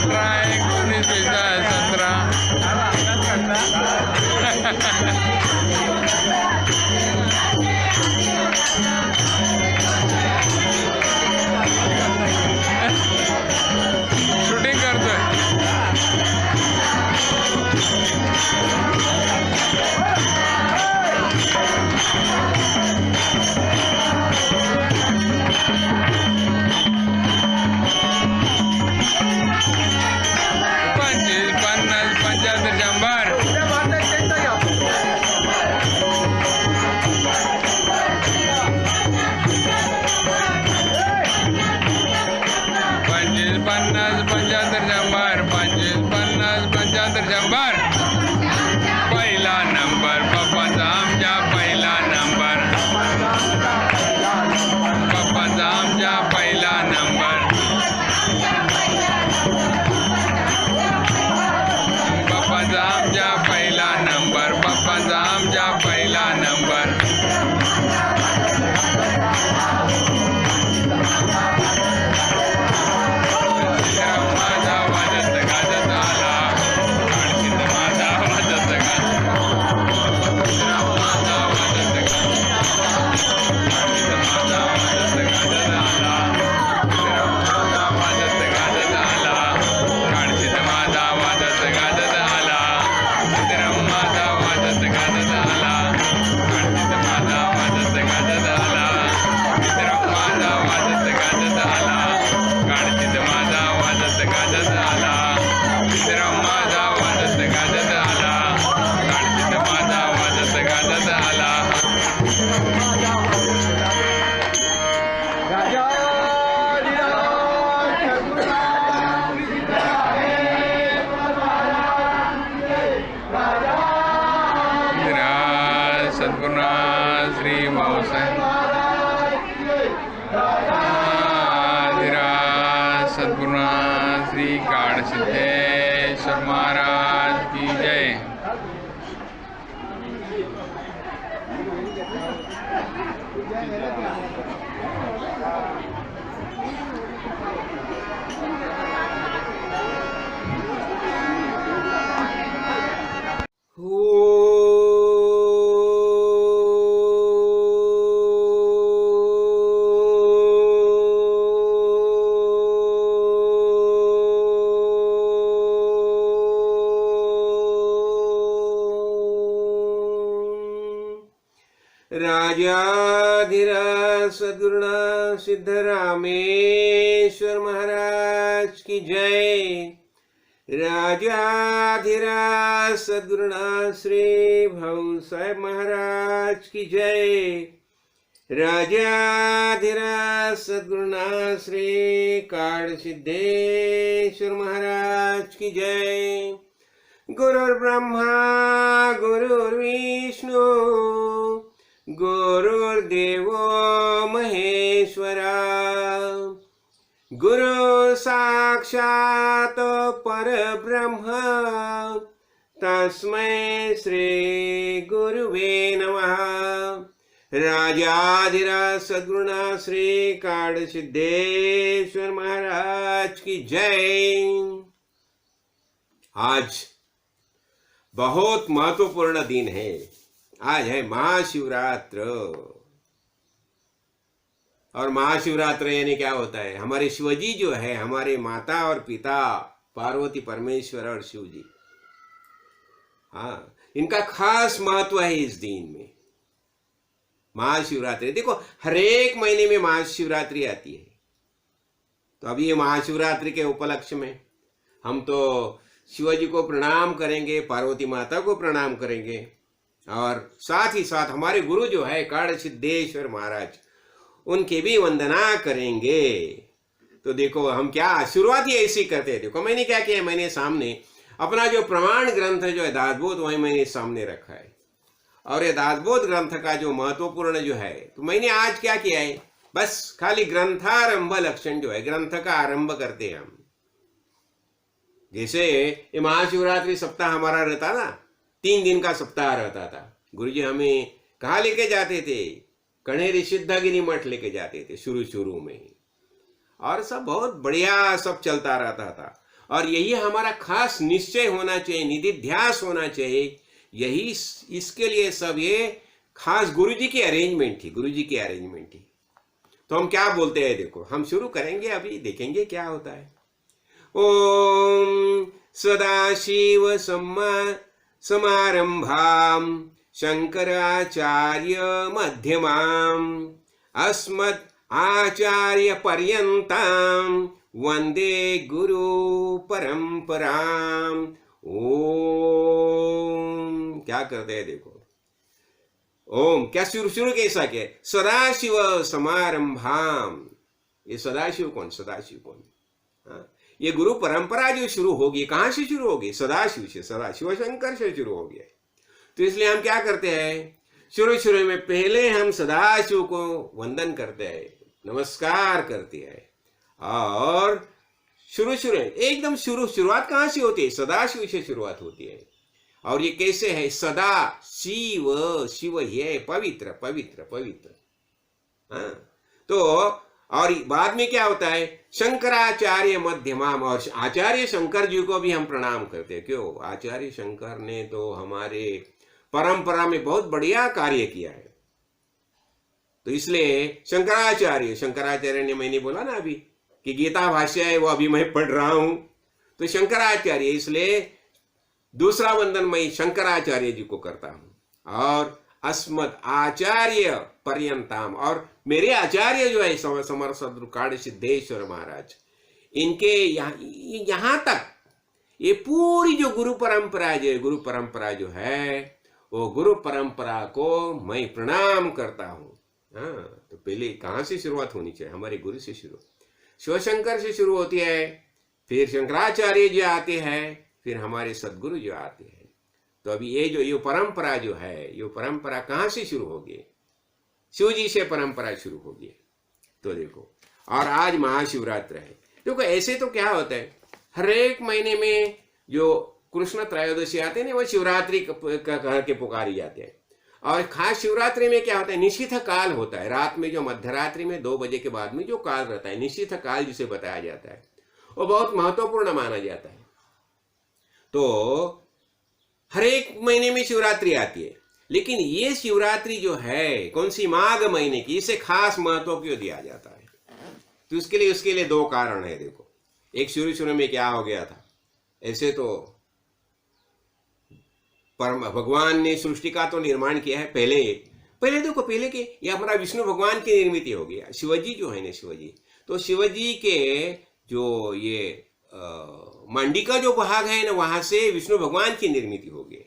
19, 20, 17 shooting करतोय. पहिला number पप्पाचा आमच्या पहिला नंबर पप्पाचा आमच्या पहिला नंबर पप्पाचा आमच्या पहिला नंबर पप्पाचा आमच्या पहिला नंबर सद्गुरुनाथ श्री भाऊसाहेब सद्गुरुनाथ श्री काळसिद्धेश्वर महाराज की जय. राजाधिराज सद्गुरुनाथ सिद्धरामेश्वर महाराज की जय. राजाधिराज सद्गुरुनाथ श्री भाऊसाहेब महाराज की जय. राजाधिराज सद्गुरुनाथ श्री काळसिद्धेश्वर महाराज की जय. गुरुर्ब्रह्मा गुरुर्विष्णू गुरुर्देवो महेश्वरा गुरु साक्षात परब्रह्म तस्मै श्री गुरुवे नमः. राजाधिराज सद्गुरुनाथ श्री काळसिद्धेश्वर महाराज की जय. आज बहुत महत्वपूर्ण दिन है. आज है महाशिवरात्र. और महाशिवरात्र यानी क्या होता है? हमारे शिवजी जो है, हमारे माता और पिता पार्वती परमेश्वर और शिव जी, हाँ, इनका खास महत्व है इस दिन में. महाशिवरात्रि देखो, हर एक महीने में महाशिवरात्रि आती है. तो अभी ये महाशिवरात्रि के उपलक्ष्य में हम तो शिवजी को प्रणाम करेंगे, पार्वती माता को प्रणाम करेंगे, और साथ ही साथ हमारे गुरु जो है काळसिद्धेश्वर महाराज, उनकी भी वंदना करेंगे. तो देखो हम क्या शुरुआत ही ऐसी करते हैं. देखो मैंने क्या किया, मैंने सामने अपना जो प्रमाण ग्रंथ जो है दासबोध, वही मैंने सामने रखा है. और ये दासबोध ग्रंथ का जो महत्वपूर्ण जो है, तो मैंने आज क्या किया है, बस खाली ग्रंथारंभ लक्षण जो है, ग्रंथ का आरंभ करते हैं हम. जैसे ये महाशिवरात्रि सप्ताह हमारा रहता ना, 3 दिन का सप्ताह रहता था. गुरुजी हमें कहाँ लेके जाते थे? कन्हेरी सिद्धगिरी मठ लेके जाते थे शुरू में, और सब बहुत बढ़िया सब चलता रहता था. और यही हमारा खास निश्चय होना चाहिए, निधिध्यास होना चाहिए। यही इसके लिए सब ये खास गुरु जी की अरेंजमेंट थी, गुरु जी की अरेंजमेंट थी। तो हम क्या बोलते हैं, देखो हम शुरू करेंगे, अभी देखेंगे क्या होता है। ओम सदाशिव समारंभाम शंकराचार्य मध्यमाम अस्मत् आचार्य पर्यंताम वंदे गुरु परंपराम। ओम क्या करते हैं देखो, ओम क्या शुरू शुरू कैसा क्या, सदाशिव समारंभाम। ये सदाशिव कौन, सदाशिव कौन? हाँ, ये गुरु परंपरा जो शुरू होगी, कहां से शुरू होगी? सदाशिव से, सदाशिव शंकर से शुरू हो गया। तो इसलिए हम क्या करते हैं, शुरू शुरू में पहले हम सदाशिव को वंदन करते हैं, नमस्कार करते हैं। और शुरू एकदम शुरुआत कहां से होती है? सदाशिव से शुरुआत होती है। और ये कैसे है? सदा शिव, शिव ये पवित्र पवित्र पवित्र। हाँ, तो और बाद में क्या होता है? शंकराचार्य मध्यमाम, और आचार्य शंकर जी को भी हम प्रणाम करते हैं। क्यों? आचार्य शंकर ने तो हमारे परंपरा में बहुत बढ़िया कार्य किया है। तो इसलिए शंकराचार्य ने, मैंने बोला ना अभी कि गीता भाष्य है वो अभी मैं पढ़ रहा हूं, तो शंकराचार्य, इसलिए दूसरा वंदन मैं शंकराचार्य जी को करता हूं। और अस्मत् आचार्य पर्यंताम, और मेरे आचार्य जो है समर्थ सद्गुरु सिद्धेश्वर महाराज, इनके यहां तक ये पूरी जो गुरु परंपरा जो है वो गुरु परंपरा को मैं प्रणाम करता हूं। हाँ, तो पहले कहां से शुरुआत होनी चाहिए? हमारे गुरु से शुरू, शिवशंकर से शुरू होती है, फिर शंकराचार्य जी आते हैं, फिर हमारे सदगुरु जो आते हैं। तो अभी ये परंपरा जो है, ये परंपरा कहां से शुरू होगी? शिव जी से परंपरा शुरू होगी। तो देखो, और आज महाशिवरात्रि है। देखो ऐसे तो क्या होता है, हर एक महीने में जो कृष्ण त्रयोदशी आते हैं वो शिवरात्रि कह के पुकारी जाते हैं। और खास शिवरात्रि में क्या होता है, निश्चित काल होता है। रात में जो मध्यरात्रि में 2 बजे के बाद में जो काल रहता है, निश्चित काल जिसे बताया जाता है, वो बहुत महत्वपूर्ण माना जाता है। तो हर एक महीने में शिवरात्रि आती है, लेकिन ये शिवरात्रि जो है कौन सी, माघ महीने की, इसे खास महत्व क्यों दिया जाता है? तो उसके लिए 2 कारण है। देखो, एक शुरू में क्या हो गया था, ऐसे तो परम भगवान ने सृष्टि का तो निर्माण किया है पहले देखो, पहले के ये हमारा विष्णु भगवान की निर्मित हो गया। शिवजी जो है ना, शिवजी, तो शिवजी के जो ये मंडी का जो भाग है ना, वहां से विष्णु भगवान की निर्मित हो गई।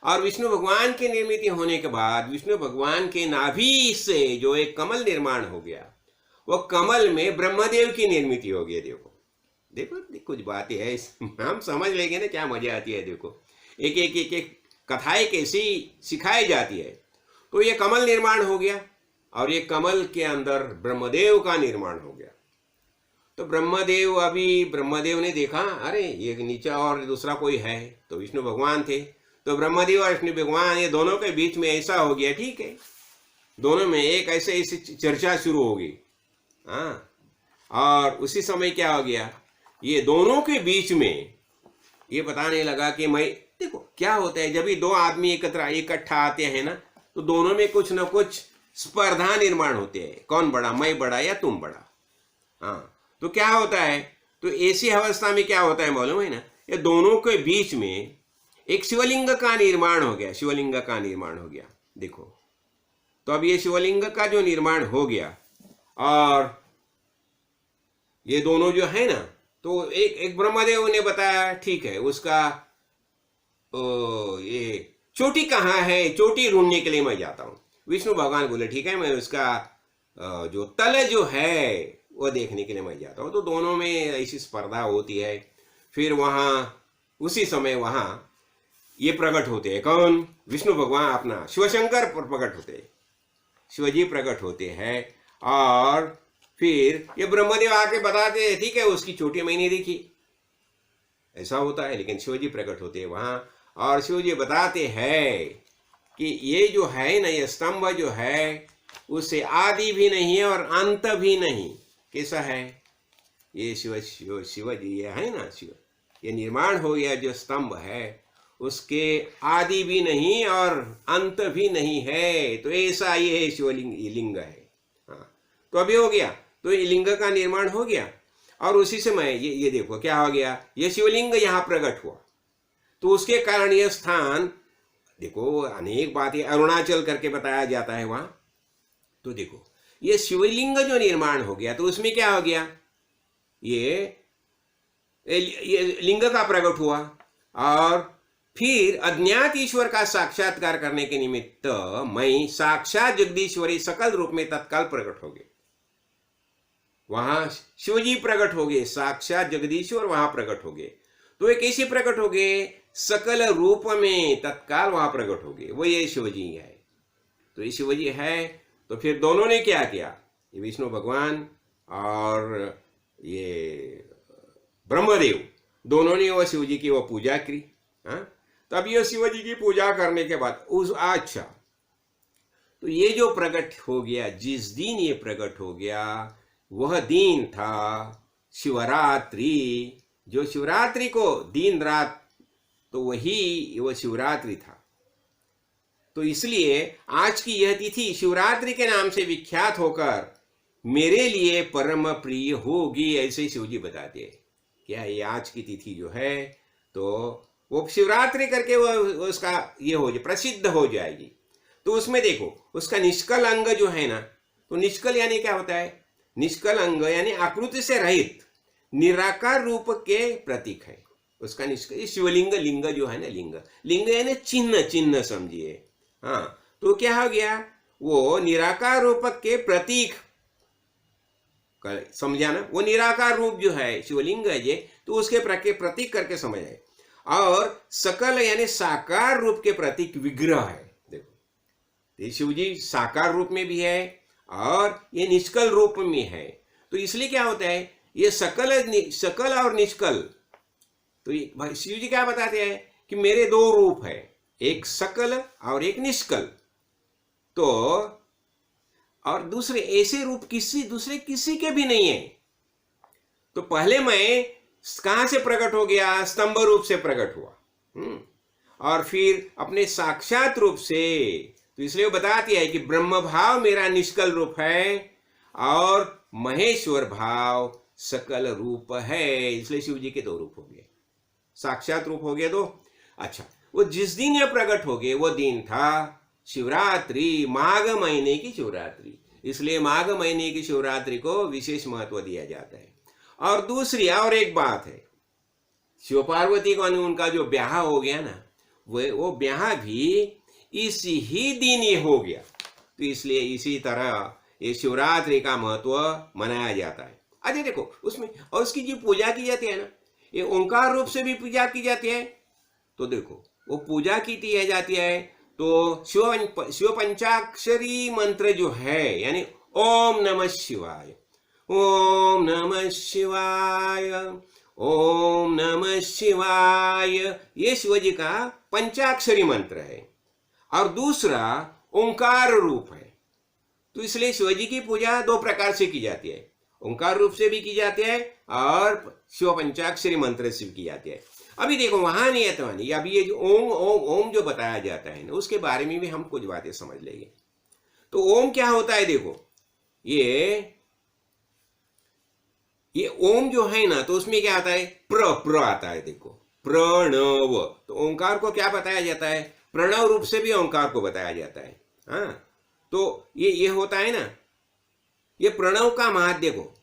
और विष्णु भगवान की निर्मित होने के बाद विष्णु भगवान के नाभि से जो एक कमल निर्माण हो गया, वो कमल में ब्रह्मदेव की निर्मित हो गई। देखो कुछ बातें है, हम समझ लेंगे ना क्या मजा आती है। देखो एक कथाएं कैसी सिखाई जाती है। तो ये कमल निर्माण हो गया, और ये कमल के अंदर ब्रह्मदेव का निर्माण हो गया। तो ब्रह्मदेव ने देखा, अरे ये नीचे और दूसरा कोई है, तो विष्णु भगवान थे। तो ब्रह्मदेव और विष्णु भगवान ये दोनों के बीच में ऐसा हो गया, ठीक है, दोनों में एक ऐसे चर्चा शुरू हो गई। हाँ, और उसी समय क्या हो गया, ये दोनों के बीच में ये बताने लगा कि मैं, देखो क्या होता है, जब भी 2 आदमी इकट्ठा आते हैं ना, तो दोनों में कुछ ना कुछ स्पर्धा निर्माण होते हैं, कौन बड़ा, मैं बड़ा या तुम बड़ा। हाँ, तो क्या होता है, तो ऐसी अवस्था में क्या होता है मालूम है ना, ये दोनों के बीच में एक शिवलिंग का निर्माण हो गया। देखो, तो अब ये शिवलिंग का जो निर्माण हो गया, और ये दोनों जो है ना, तो एक ब्रह्मदेव ने बताया, ठीक है, उसका ये चोटी कहाँ है, चोटी ढूंढने के लिए मैं जाता हूँ। विष्णु भगवान बोले, ठीक है, मैं उसका जो तल जो है वो देखने के लिए मैं जाता हूँ। तो दोनों में ऐसी स्पर्धा होती है। फिर उसी समय वहां ये प्रकट होते हैं, कौन, विष्णु भगवान, अपना शिवशंकर प्रकट होते हैं, शिवजी प्रकट होते हैं। और फिर ये ब्रह्मदेव आके बताते हैं, ठीक है, उसकी चोटी मैंने देखी, ऐसा होता है। लेकिन शिवजी प्रकट होते हैं वहां, और शिवजी बताते हैं कि ये जो है ना, ये स्तंभ जो है, उससे आदि भी नहीं है और अंत भी नहीं। कैसा है, ये शिव शिव शिव जी ये है ना, शिव ये निर्माण हो गया जो स्तंभ है, उसके आदि भी नहीं और अंत भी नहीं है। तो ऐसा ये शिवलिंग, ये लिंग है। हाँ, तो अभी हो गया, तो ये लिंग का निर्माण हो गया। और उसी समय ये देखो क्या हो गया, ये शिवलिंग यहाँ प्रकट हुआ, तो उसके कारण यह स्थान देखो, अनेक बातें अरुणाचल करके बताया जाता है वहां। तो देखो ये शिवलिंग जो निर्माण हो गया, तो उसमें क्या हो गया, ये लिंग का प्रकट हुआ, और फिर अज्ञात ईश्वर का साक्षात्कार करने के निमित्त मैं साक्षात जगदीश्वरी सकल रूप में तत्काल प्रकट हो गए। वहां शिवजी प्रकट हो गए, साक्षात जगदीश्वर वहां प्रकट हो गए। तो ये कैसे प्रकट हो गए, सकल रूप में तत्काल वहां प्रकट हो गए, वो ये शिवजी है। तो ये शिवजी है, तो फिर दोनों ने क्या किया, ये विष्णु भगवान और ये ब्रह्मदेव, दोनों ने वो शिवजी की वो पूजा की। हाँ, तब ये शिवजी की पूजा करने के बाद उस अच्छा, तो ये जो प्रकट हो गया, जिस दिन ये प्रकट हो गया वह दिन था शिवरात्रि। जो शिवरात्रि को दिन रात, तो वही वो शिवरात्रि था। तो इसलिए आज की यह तिथि शिवरात्रि के नाम से विख्यात होकर मेरे लिए परम प्रिय होगी, ऐसे शिवजी बताते हैं। क्या ये आज की तिथि जो है, तो वो शिवरात्रि करके वो उसका ये हो जाए, प्रसिद्ध हो जाएगी। तो उसमें देखो उसका निष्कल अंग जो है ना, तो निष्कल यानी क्या होता है, निष्कल अंग यानी आकृति से रहित निराकार रूप के प्रतीक है उसका निष्कल। शिवलिंग, लिंग जो है ना, लिंग, लिंग यानी चिन्ह, चिन्ह समझिए। हाँ, तो क्या हो गया, वो निराकार रूप के प्रतीक समझा ना, वो निराकार रूप जो है शिवलिंग है ये, तो उसके प्रतीक करके समझाए। और सकल यानी साकार रूप के प्रतीक विग्रह है। देखो ये शिवजी साकार रूप में भी है और ये निष्कल रूप में है। तो इसलिए क्या होता है, ये सकल और निष्कल, तो भाई शिव जी क्या बताते हैं कि मेरे दो रूप है, एक सकल और एक निष्कल। तो और दूसरे ऐसे रूप दूसरे किसी के भी नहीं है। तो पहले मैं कहां से प्रकट हो गया, स्तंभ रूप से प्रकट हुआ, और फिर अपने साक्षात रूप से। तो इसलिए वो बताती है कि ब्रह्म भाव मेरा निष्कल रूप है और महेश्वर भाव सकल रूप है। इसलिए शिव जी के दो रूप हो गए, साक्षात रूप हो गए दो। अच्छा, वो जिस दिन ये प्रकट हो गए वो दिन था शिवरात्रि, माघ महीने की शिवरात्रि। इसलिए माघ महीने की शिवरात्रि को विशेष महत्व दिया जाता है। और दूसरी और एक बात है, शिव पार्वती को उनका जो ब्याह हो गया ना, वो ब्याह भी इसी ही दिन ये हो गया। तो इसलिए इसी तरह ये शिवरात्रि का महत्व मनाया जाता है। अरे देखो उसमें, और उसकी जो पूजा की जाती है ना, ये ओंकार रूप से भी पूजा की जाती है। तो देखो वो पूजा की जाती है, तो शिव पंचाक्षरी मंत्र जो है, यानी ओम नमः शिवाय, ओम नमः शिवाय, ओम नमः शिवाय, ये शिवजी का पंचाक्षरी मंत्र है। और दूसरा ओंकार रूप है। तो इसलिए शिवजी की पूजा दो प्रकार से की जाती है, ओंकार रूप से भी की जाती है और शिव पंचाक्षरी मंत्र से भी की जाती है। अभी देखो वहां नहीं है, तो नहीं, अभी ये जो ओम ओम ओम जो बताया जाता है ना, उसके बारे में भी हम कुछ बातें समझ लेंगे। तो ओम क्या होता है, देखो ये ओम जो है ना, तो उसमें क्या आता है, प्र आता है। देखो प्रणव, तो ओंकार को क्या बताया जाता है, प्रणव रूप से भी ओंकार को बताया जाता है। हाँ, तो ये होता है ना, ये प्रणव का महत्व देखो।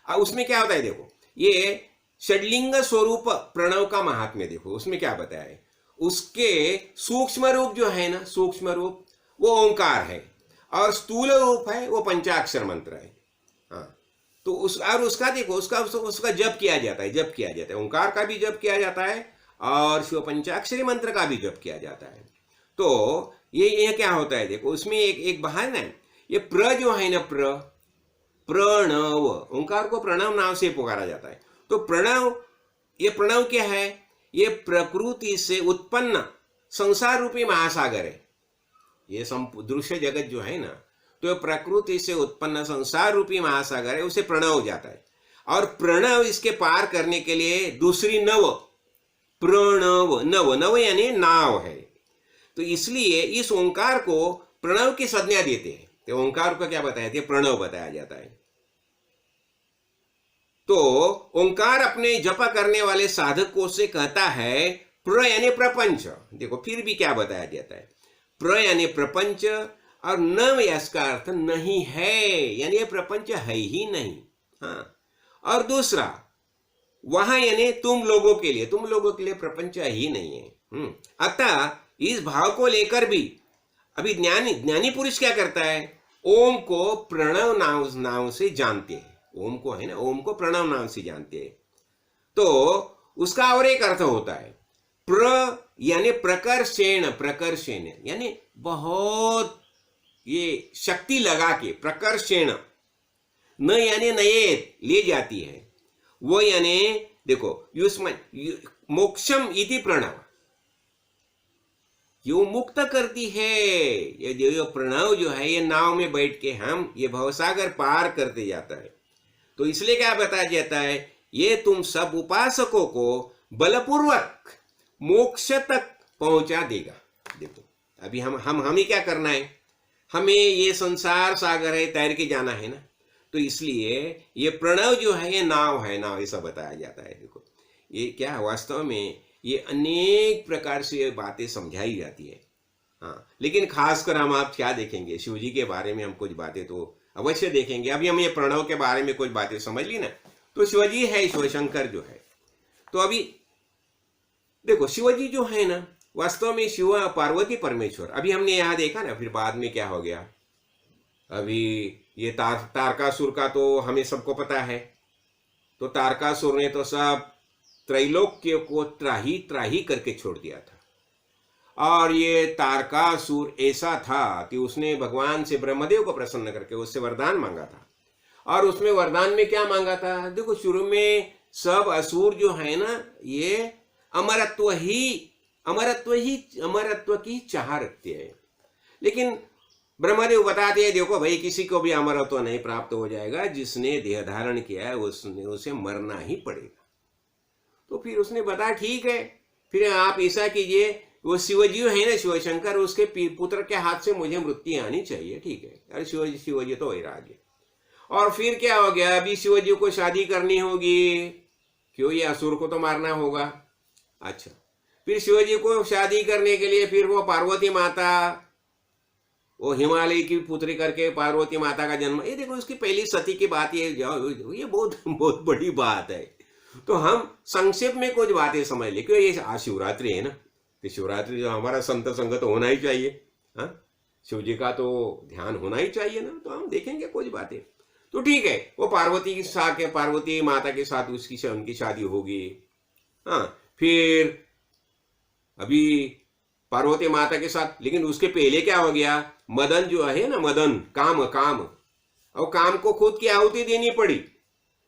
उसमें क्या होता है, देखो ये षडलिंग स्वरूप प्रणव का महात्म्य देखो, उसमें क्या बताया है, उसके सूक्ष्म रूप जो है ना, सूक्ष्म रूप वो ओंकार है, और स्थूल रूप है वो पंचाक्षर मंत्र है। हाँ, तो और उसका देखो उसका जप किया जाता है, ओंकार का भी जप किया जाता है और शिव पंचाक्षरी मंत्र का भी जप किया जाता है। तो ये क्या होता है, देखो उसमें एक बाहर ना, ये प्र जो है ना, प्रणव, ओंकार को प्रणव नाम से पुकारा जाता है। तो प्रणव, ये प्रणव क्या है, ये प्रकृति से उत्पन्न संसार रूपी महासागर है। ये दृश्य जगत जो है ना, तो प्रकृति से उत्पन्न संसार रूपी महासागर है, उसे प्रणव हो जाता है। और प्रणव इसके पार करने के लिए दूसरी नव, प्रणव, नव, नव यानी नाव है। तो इसलिए इस ओंकार को प्रणव की संज्ञा देते हैं। तो ओंकार को क्या बताया जाता है? प्रणव बताया जाता है। तो ओंकार अपने जप करने वाले साधक को से कहता है प्र यानी प्रपंच। देखो फिर भी क्या बताया जाता है? प्र यानी प्रपंच और न इसका अर्थ नहीं है, यानी ये प्रपंच है ही नहीं। हाँ, और दूसरा वहां यानी तुम लोगों के लिए, तुम लोगों के लिए प्रपंच ही नहीं है। अतः इस भाव को लेकर भी अभी ज्ञानी पुरुष क्या करता है? ओम को प्रणव नाम से जानते हैं। ओम को है ना, ओम को प्रणव नाम से जानते हैं। तो उसका और एक अर्थ होता है प्र यानी प्रकर्षेण, प्रकर्षेण यानी बहुत ये शक्ति लगा के, प्रकर्षेण। न यानी नयेत ले जाती है, वो यानी देखो युष्म मोक्षम इति प्रणव, यो मुक्त करती है। ये जो प्रणव जो है ये नाव में बैठ के हम ये भवसागर पार करते जाता है। तो इसलिए क्या बताया जाता है? ये तुम सब उपासकों को बलपूर्वक मोक्ष तक पहुंचा देगा। देखो अभी हमें क्या करना है? हमें ये संसार सागर है, तैर के जाना है ना। तो इसलिए ये प्रणव जो है ये नाव है, नाव ऐसा बताया जाता है। देखो ये क्या है वास्तव में, ये अनेक प्रकार से ये बातें समझाई जाती है। हाँ, लेकिन खासकर हम आप क्या देखेंगे, शिव जी के बारे में हम कुछ बातें तो अवश्य देखेंगे। अभी हम ये प्रणव के बारे में कुछ बातें समझ ली ना, तो शिवजी है, शिवशंकर जो है। तो अभी देखो शिवजी जो है ना, वास्तव में शिव पार्वती परमेश्वर, अभी हमने यहाँ देखा ना, फिर बाद में क्या हो गया? अभी ये तारकासुर का तो हमें सबको पता है। तो तारकासुर ने तो सब त्रैलोक्य को त्राही त्राही करके छोड़ दिया था। और ये तारकासुर ऐसा था कि उसने भगवान से, ब्रह्मदेव को प्रसन्न करके उससे वरदान मांगा था। और उसमें वरदान में क्या मांगा था? देखो शुरू में सब असुर जो है ना, ये अमरत्व की चाह रखते हैं। लेकिन ब्रह्मदेव बताते हैं देखो भाई, किसी को भी अमरत्व नहीं प्राप्त हो जाएगा, जिसने देह धारण किया है उसे मरना ही पड़ेगा। तो फिर उसने बताया ठीक है, फिर आप ऐसा कीजिए, वो शिवजी है ना, शिवशंकर, उसके पुत्र के हाथ से मुझे मृत्यु आनी चाहिए। ठीक है, अरे शिवजी तो वैराग्य। और फिर क्या हो गया? अभी शिवजी को शादी करनी होगी, क्यों? ये असुर को तो मारना होगा। अच्छा, फिर शिवजी को शादी करने के लिए फिर वो पार्वती माता, वो हिमालय की पुत्री करके पार्वती माता का जन्म, ये देखो उसकी पहली सती की बात, ये बहुत बहुत बड़ी बात है। तो हम संक्षेप में कुछ बातें समझ ले, क्यों? ये आज शिवरात्रि है ना, तो शिवरात्रि जो हमारा संत संग तो होना ही चाहिए। हाँ, शिव जी का तो ध्यान होना ही चाहिए ना। तो हम देखेंगे कुछ बातें। तो ठीक है, वो पार्वती माता के साथ उनकी शादी होगी। हाँ, फिर अभी पार्वती माता के साथ, लेकिन उसके पहले क्या हो गया? मदन जो है ना, मदन, काम, और काम को खुद की आहुति देनी पड़ी।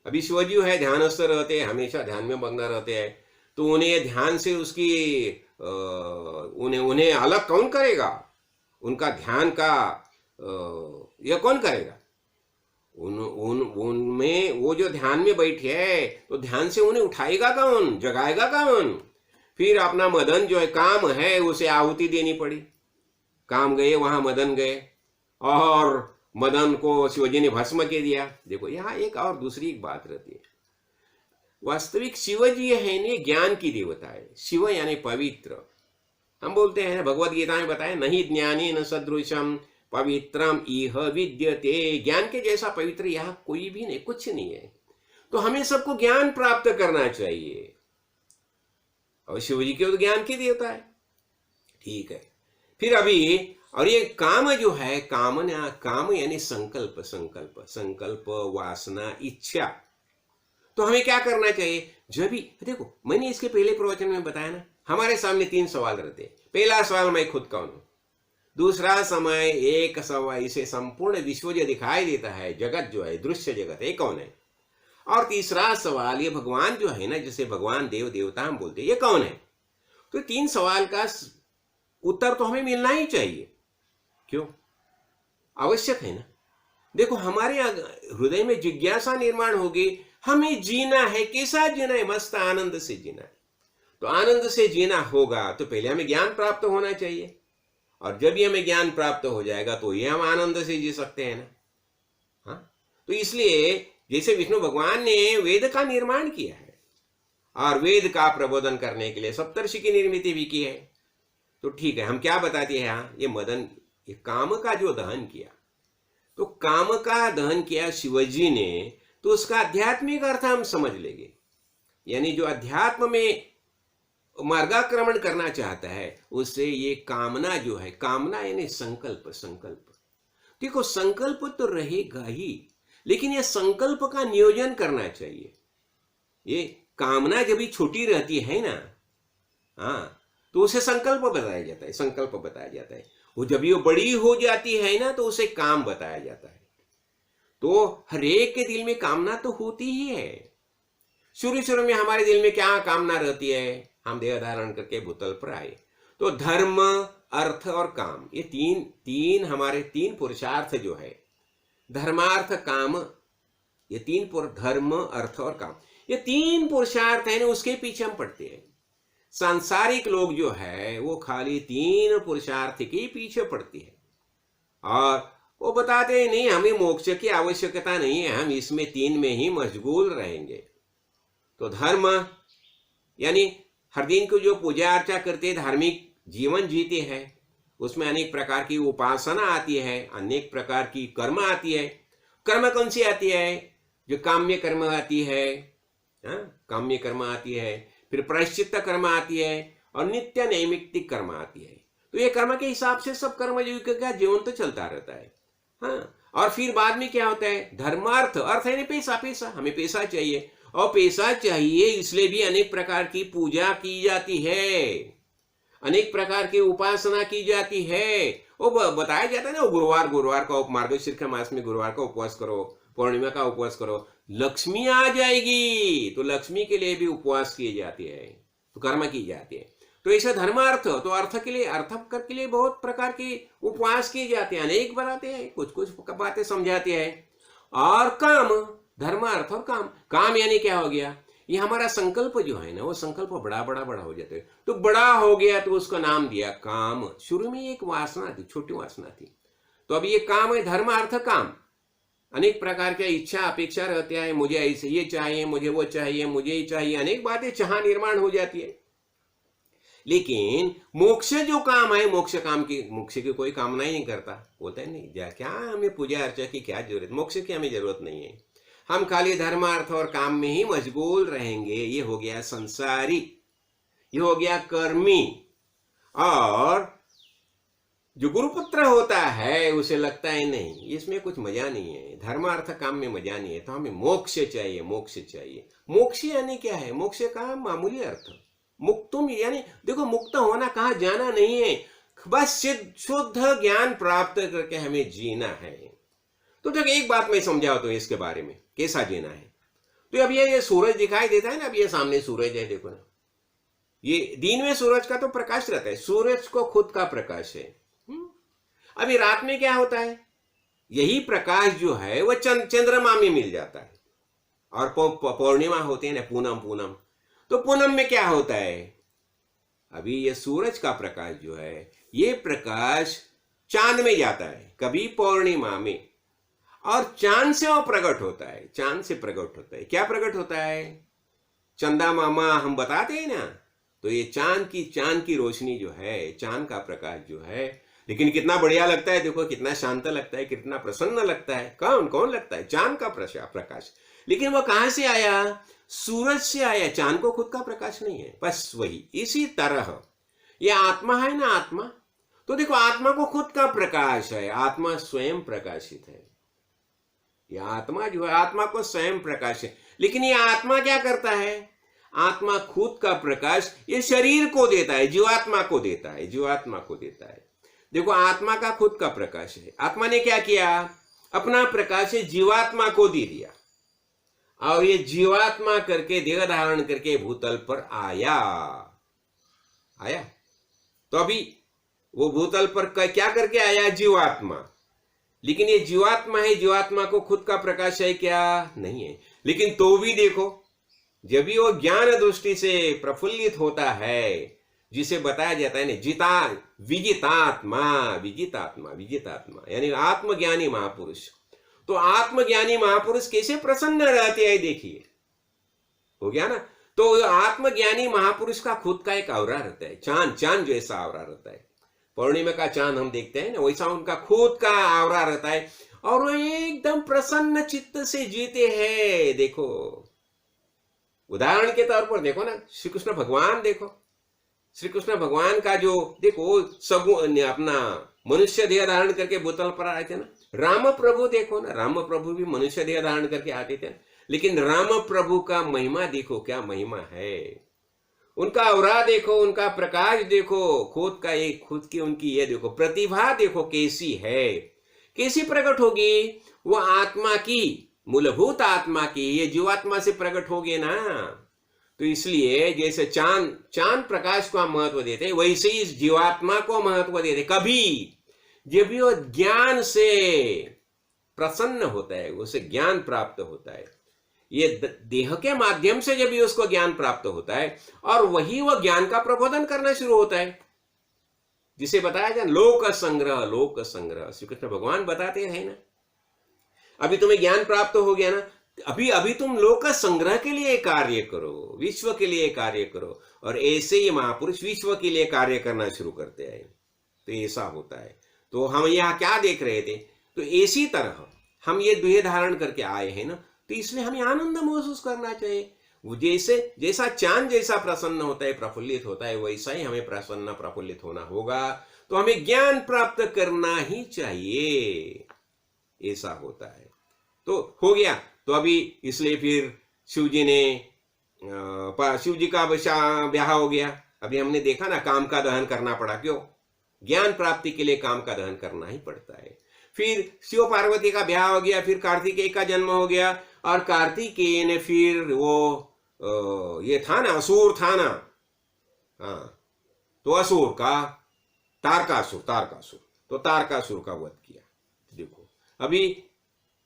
अभी शिवजी है ध्यानस्थ रहते हैं, हमेशा ध्यान में मग्न रहते हैं। तो उन्हें ध्यान से उसकी उन्हें अलग कौन करेगा? उनका ध्यान का यह कौन करेगा? उनमें वो जो ध्यान में बैठे है, तो ध्यान से उन्हें उठाएगा कौन, जगाएगा कौन? फिर अपना मदन जो है, काम है, उसे आहुति देनी पड़ी। काम गए, वहां मदन गए, और मदन को शिवजी ने भस्म के दिया। देखो यहाँ एक और दूसरी एक बात रहती है। वास्तविक शिवजी है ने ज्ञान की देवता है। शिव यानी पवित्र। हम बोलते हैं, भगवद गीता में बताया, नहीं ज्ञानी न सदृशम पवित्रम इह विद्यते। ज्ञान के जैसा पवित्र यहाँ कोई भी नहीं, कुछ नहीं है। तो हमें सबको ज्ञान प्राप्त करना चाहिए, और शिवजी के तो ज्ञान की देवता है। ठीक है, फिर अभी, और ये काम जो है, काम यानी संकल्प, वासना, इच्छा। तो हमें क्या करना चाहिए? जब भी देखो, मैंने इसके पहले प्रवचन में बताया ना, हमारे सामने 3 सवाल रहते हैं। पहला सवाल, मैं खुद कौन हूं? दूसरा समय एक सवाल, इसे संपूर्ण विश्व जो दिखाई देता है, जगत जो है, दृश्य जगत, ये कौन है? और तीसरा सवाल, ये भगवान जो है ना, जिसे भगवान देव देवता हम बोलते हैं, ये कौन है? तो 3 सवाल का उत्तर तो हमें मिलना ही चाहिए। क्यों? आवश्यक है ना। देखो हमारे हृदय में जिज्ञासा निर्माण होगी, हमें जीना है, कैसा जीना है, मस्त आनंद से जीना है। तो आनंद से जीना होगा तो पहले हमें ज्ञान प्राप्त होना चाहिए, और जब ये हमें ज्ञान प्राप्त हो जाएगा तो ये हम आनंद से जी सकते हैं ना। हाँ, तो इसलिए जैसे विष्णु भगवान ने वेद का निर्माण किया है और वेद का प्रबोधन करने के लिए सप्तर्षि की निर्मित भी की है, तो ठीक है, हम क्या बताते हैं यहाँ, ये मदन, ये काम का जो दहन किया, तो काम का दहन किया शिवजी ने, तो उसका आध्यात्मिक अर्थ हम समझ लेंगे। यानी जो अध्यात्म में मार्गाक्रमण करना चाहता है उससे ये कामना जो है, कामना यानी संकल्प, संकल्प, देखो संकल्प तो रहेगा ही, लेकिन ये संकल्प का नियोजन करना चाहिए। ये कामना जब भी छोटी रहती है ना, हाँ, तो उसे संकल्प बताया जाता है, संकल्प बताया जाता है। वो जब ये बड़ी हो जाती है ना तो उसे काम बताया जाता है। तो हर एक के दिल में कामना तो होती ही है। शुरू शुरू में हमारे दिल में क्या कामना रहती है, हम देह धारण करके भूतल पर आए, तो धर्म, अर्थ और काम, ये तीन हमारे तीन पुरुषार्थ जो है, धर्मार्थ काम, ये तीन धर्म, अर्थ और काम, ये तीन पुरुषार्थ है ना, उसके पीछे हम पड़ते हैं। सांसारिक लोग जो है वो खाली तीन पुरुषार्थ के पीछे पड़ते हैं, और वो बताते हैं नहीं, हमें मोक्ष की आवश्यकता नहीं है, हम इसमें तीन में ही मशगूल रहेंगे। तो धर्म यानी हर दिन को जो पूजा अर्चा करते, धार्मिक जीवन जीते हैं, उसमें अनेक प्रकार की उपासना आती है, अनेक प्रकार की कर्म आती है। कर्म कौन सी आती है, जो काम्य कर्म आती है, काम्य कर्म आती है, फिर प्रायश्चित्त कर्म आती है, और नित्य नैमित्तिक कर्म आती है। तो ये कर्म के हिसाब से सब कर्मयोग का जीवन तो चलता रहता है। हाँ, और फिर बाद में क्या होता है, धर्मार्थ, अर्थ है पैसा, पैसा, हमें पैसा चाहिए, और पैसा चाहिए इसलिए भी अनेक प्रकार की पूजा की जाती है, अनेक प्रकार की उपासना की जाती है। वो बताया जाता है ना, गुरुवार का मार्गशीर्ष के मास में गुरुवार का उपवास करो, पूर्णिमा का उपवास करो, लक्ष्मी आ जाएगी, तो लक्ष्मी के लिए भी उपवास किए जाते हैं, तो कर्म की जाती है। तो ऐसा धर्मार्थ, तो अर्थ के लिए, अर्थ के लिए बहुत प्रकार के उपवास किए जाते हैं, अनेक बताते हैं, कुछ कुछ बातें समझाते हैं। और काम, धर्म, अर्थ और काम, काम यानी क्या हो गया, ये हमारा संकल्प जो है ना, वो संकल्प बड़ा हो जाता है, तो बड़ा हो गया तो उसका नाम दिया काम। शुरू में एक वासना थी, छोटी वासना थी, तो अब ये काम है, धर्म, अर्थ, काम। अनेक प्रकार की इच्छा अपेक्षा रहती है, मुझे ऐसे ये चाहिए, मुझे वो चाहिए, मुझे ये चाहिए, अनेक बातें चाह निर्माण हो जाती है। लेकिन मोक्ष जो काम है, मोक्ष की कोई कामना ही नहीं करता, बोलता है नहीं, क्या हमें पूजा अर्चा की क्या जरूरत, मोक्ष की हमें जरूरत नहीं है, हम खाली धर्म, अर्थ और काम में ही मशगूल रहेंगे। ये हो गया संसारी, ये हो गया कर्मी। और जो गुरुपुत्र होता है उसे लगता है नहीं, इसमें कुछ मजा नहीं है, धर्म, अर्थ, काम में मजा नहीं है, तो हमें मोक्ष चाहिए, मोक्ष चाहिए। मोक्ष यानी क्या है, मोक्ष का मामूली अर्थ, मुक्तुम यानी देखो, मुक्त होना, कहा जाना नहीं है, बस शुद्ध ज्ञान प्राप्त करके हमें जीना है। तो देखो एक बात मैं समझाओ तो इसके बारे में, कैसा जीना है। तो अब ये सूरज दिखाई देता है ना, अब ये सामने सूरज है, देखो ना, ये दिन में सूरज का तो प्रकाश रहता है, सूरज को खुद का प्रकाश है। अभी रात में क्या होता है, यही प्रकाश जो है वो चंद्रमा में मिल जाता है, और पूर्णिमा होती है ना, पूनम, तो पूनम में क्या होता है, अभी ये सूरज का प्रकाश जो है, ये प्रकाश चांद में जाता है, कभी पूर्णिमा में, और चांद से वो प्रकट होता है, चांद से प्रकट होता है। क्या प्रकट होता है, चंदा मामा हम बताते हैं ना, तो ये चांद की रोशनी जो है, चांद का प्रकाश जो है, लेकिन कितना बढ़िया लगता है, देखो कितना शांत लगता है, कितना प्रसन्न लगता है। कौन लगता है, चांद का प्रकाश। लेकिन वो कहां से आया, सूरज से आया, चांद को खुद का प्रकाश नहीं है। बस वही इसी तरह ये आत्मा है ना, आत्मा, तो देखो आत्मा को खुद का प्रकाश है, आत्मा स्वयं प्रकाशित है। यह आत्मा जो है, आत्मा को स्वयं प्रकाश है, लेकिन ये आत्मा क्या करता है, आत्मा खुद का प्रकाश ये शरीर को देता है, जीवात्मा को देता है, जीवात्मा को देता है। देखो आत्मा का खुद का प्रकाश है, आत्मा ने क्या किया, अपना प्रकाश जीवात्मा को दे दिया, और ये जीवात्मा करके देह धारण करके भूतल पर आया। तो अभी वो भूतल पर क्या करके आया, जीवात्मा, लेकिन ये जीवात्मा है, जीवात्मा को खुद का प्रकाश है क्या? नहीं है। लेकिन तो भी देखो, जब भी वो ज्ञान दृष्टि से प्रफुल्लित होता है, जिसे बताया जाता है ना विजितात्मा, विजितात्मा, विजितात्मा यानी आत्मज्ञानी महापुरुष। तो आत्मज्ञानी महापुरुष कैसे प्रसन्न रहते हैं, देखिए, हो गया ना। तो आत्मज्ञानी महापुरुष का खुद का एक औरा रहता है, चांद जैसा औरा रहता है। पूर्णिमा का चांद हम देखते हैं ना, वैसा उनका खुद का आवरा रहता है और वो एकदम प्रसन्न चित्त से जीते हैं। देखो, उदाहरण के तौर पर देखो ना, श्री कृष्ण भगवान देखो, श्री कृष्ण भगवान का जो देखो अपना मनुष्य देह धारण करके भूतल पर आए थे ना। राम प्रभु देखो ना, राम प्रभु भी मनुष्य देह धारण करके आते थे, लेकिन राम प्रभु का महिमा देखो, क्या महिमा है। उनका औरा देखो, उनका प्रकाश देखो, खुद की उनकी ये देखो प्रतिभा देखो कैसी है, कैसी प्रकट होगी। वो आत्मा की, मूलभूत आत्मा की, ये जीवात्मा से प्रकट होगी ना। तो इसलिए जैसे चांद प्रकाश को हम महत्व देते हैं, वैसे ही इस जीवात्मा को महत्व देते। कभी जब भी वो ज्ञान से प्रसन्न होता है, उसे ज्ञान प्राप्त होता है, ये देह के माध्यम से जब भी उसको ज्ञान प्राप्त होता है, और वही वो ज्ञान का प्रबोधन करना शुरू होता है, जिसे बताया जाए लोक संग्रह। लोक संग्रह श्री कृष्ण भगवान बताते हैं ना। अभी तुम्हें ज्ञान प्राप्त हो गया ना, अभी तुम लोक संग्रह के लिए कार्य करो, विश्व के लिए कार्य करो। और ऐसे ही महापुरुष विश्व के लिए कार्य करना शुरू करते हैं। तो ऐसा होता है। तो हम यहाँ क्या देख रहे थे, तो इसी तरह हम ये देह धारण करके आए हैं ना, तो इसलिए हमें आनंद महसूस करना चाहिए। वो जैसा चांद जैसा प्रसन्न होता है, प्रफुल्लित होता है, वैसा ही हमें प्रसन्न प्रफुल्लित होना होगा। तो हमें ज्ञान प्राप्त करना ही चाहिए, ऐसा होता है। तो हो गया। तो अभी इसलिए फिर शिव जी का ब्याह हो गया। अभी हमने देखा ना, काम का दहन करना पड़ा। क्यों? ज्ञान प्राप्ति के लिए काम का दहन करना ही पड़ता है। फिर शिव पार्वती का ब्याह हो गया, फिर कार्तिकेय का जन्म हो गया, और कार्तिकेय ने फिर वो ये था ना, असुर था ना, हाँ, तो असुर का तारकासुर तो तारकासुर का वध किया। देखो, अभी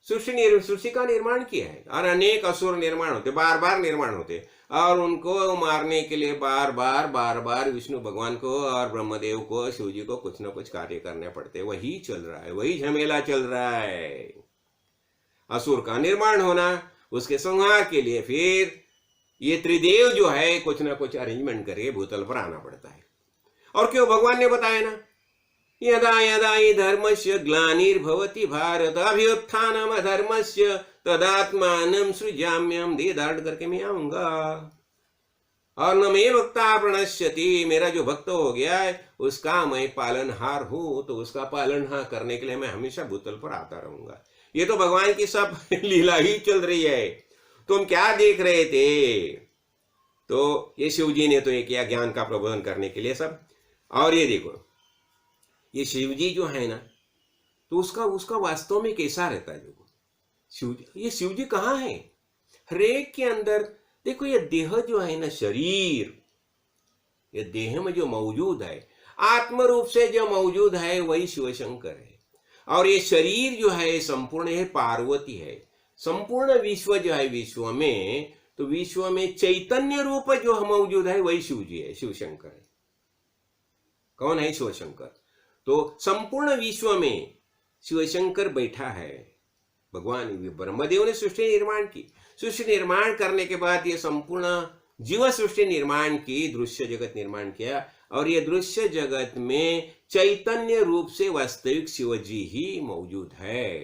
सृष्टि का निर्माण किया है, और अनेक असुर निर्माण होते, बार बार निर्माण होते, और उनको मारने के लिए बार बार विष्णु भगवान को और ब्रह्मदेव को, शिव जी को कुछ न कुछ कार्य करने पड़ते। वही चल रहा है, वही झमेला चल रहा है। असुर का निर्माण होना, उसके संहार के लिए फिर ये त्रिदेव जो है कुछ ना कुछ अरेंजमेंट करके भूतल पर आना पड़ता है। और क्यों? भगवान ने बताया ना, यदा यदा हि धर्मस्य ग्लानिर्भवति भारत अभ्युत्थानम् अधर्मस्य तदात्मानं सृजाम्यहम्। देह धारण करके मैं आऊंगा, और न मे भक्ता प्रणश्यति, मेरा जो भक्त हो गया है उसका मैं पालनहार हूं, तो उसका पालनहार करने के लिए मैं हमेशा भूतल पर आता रहूंगा। ये तो भगवान की सब लीला ही चल रही है। तुम क्या देख रहे थे? तो ये शिव जी ने तो ये किया ज्ञान का प्रबोधन करने के लिए सब। और ये देखो, ये शिव जी जो है ना, तो उसका वास्तव में कैसा रहता है? देखो, ये शिव जी कहाँ है? हरेक के अंदर देखो, ये देह जो है ना, शरीर, ये देह में जो मौजूद है, आत्म रूप से जो मौजूद है वही शिव शंकर है। और ये शरीर जो है संपूर्ण है, पार्वती है। संपूर्ण विश्व जो है, विश्व में, तो विश्व में चैतन्य रूप जो मौजूद है वही शिव जी है, शिव शंकर है। कौन है? शिव शंकर। तो संपूर्ण विश्व में शिव शंकर बैठा है। भगवान ब्रह्मदेव ने सृष्टि निर्माण की। सृष्टि निर्माण करने के बाद ये संपूर्ण जीव सृष्टि निर्माण की, दृश्य जगत निर्माण किया, और ये दृश्य जगत में चैतन्य रूप से वास्तविक शिव जी ही मौजूद है।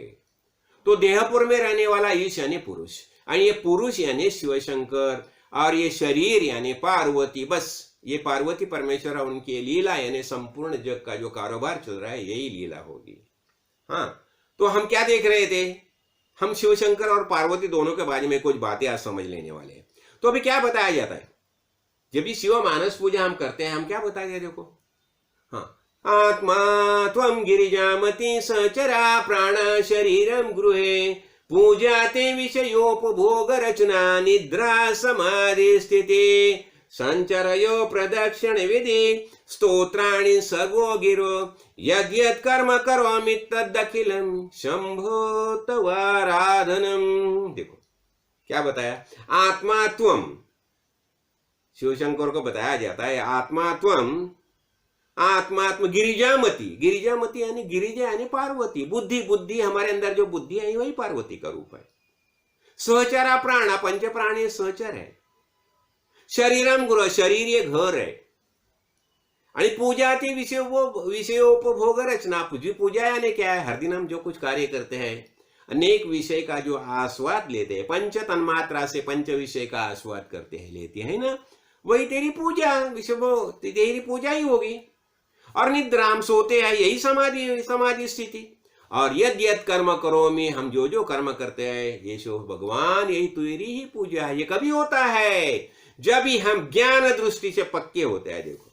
तो देहपुर में रहने वाला ईश यानी पुरुष, और ये पुरुष यानी शिव शंकर, और ये शरीर यानी पार्वती। बस ये पार्वती परमेश्वर और उनकी लीला, यानी संपूर्ण जग का जो कारोबार चल रहा है यही लीला होगी। हाँ, तो हम क्या देख रहे थे? हम शिव शंकर और पार्वती दोनों के बारे में कुछ बातें आज समझ लेने वाले हैं। तो अभी क्या बताया जाता है? जब भी शिव मानस पूजा हम करते हैं, हम क्या बताया? देखो, हाँ, आत्मा त्वं गिरिजामति सचरा प्राण शरीरम गृहे पूजाते विषयोपभोग रचना निद्रा समाधि स्थिति संचरयो प्रदक्षिण विधि स्तोत्राणि सर्वो गिरो यद्यत् कर्म करोमि तदखिलम शंभो तवाराधनम। देखो क्या बताया, आत्मा त्वम, शिव शंकर को बताया जाता है आत्मा त्वम, आत्मात्म गिरिजामती, गिरिजामती यानी गिरिजा यानी पार्वती, बुद्धि, बुद्धि हमारे अंदर जो बुद्धि है वही पार्वती का रूप है। सहचरा प्राणा, पंच प्राणी सहचर है। शरीरम गृह, शरीर ये घर है। आणि पूजा ती विषयोपभोग रचना, पूजा यानी क्या है, हर दिन हम जो कुछ कार्य करते हैं अनेक विषय का जो आस्वाद लेते हैं, पंच तन्मात्रा से पंच विषय का आस्वाद करते हैं, लेते हैं ना, वही तेरी पूजा, तेरी पूजा ही होगी। और निद्राम सोते हैं, यही समाधि, समाधि स्थिति। और यद यद कर्म करो में, हम जो जो कर्म करते हैं ये शो भगवान, यही तेरी ही पूजा है। ये कभी होता है जब ही हम ज्ञान दृष्टि से पक्के होते हैं। देखो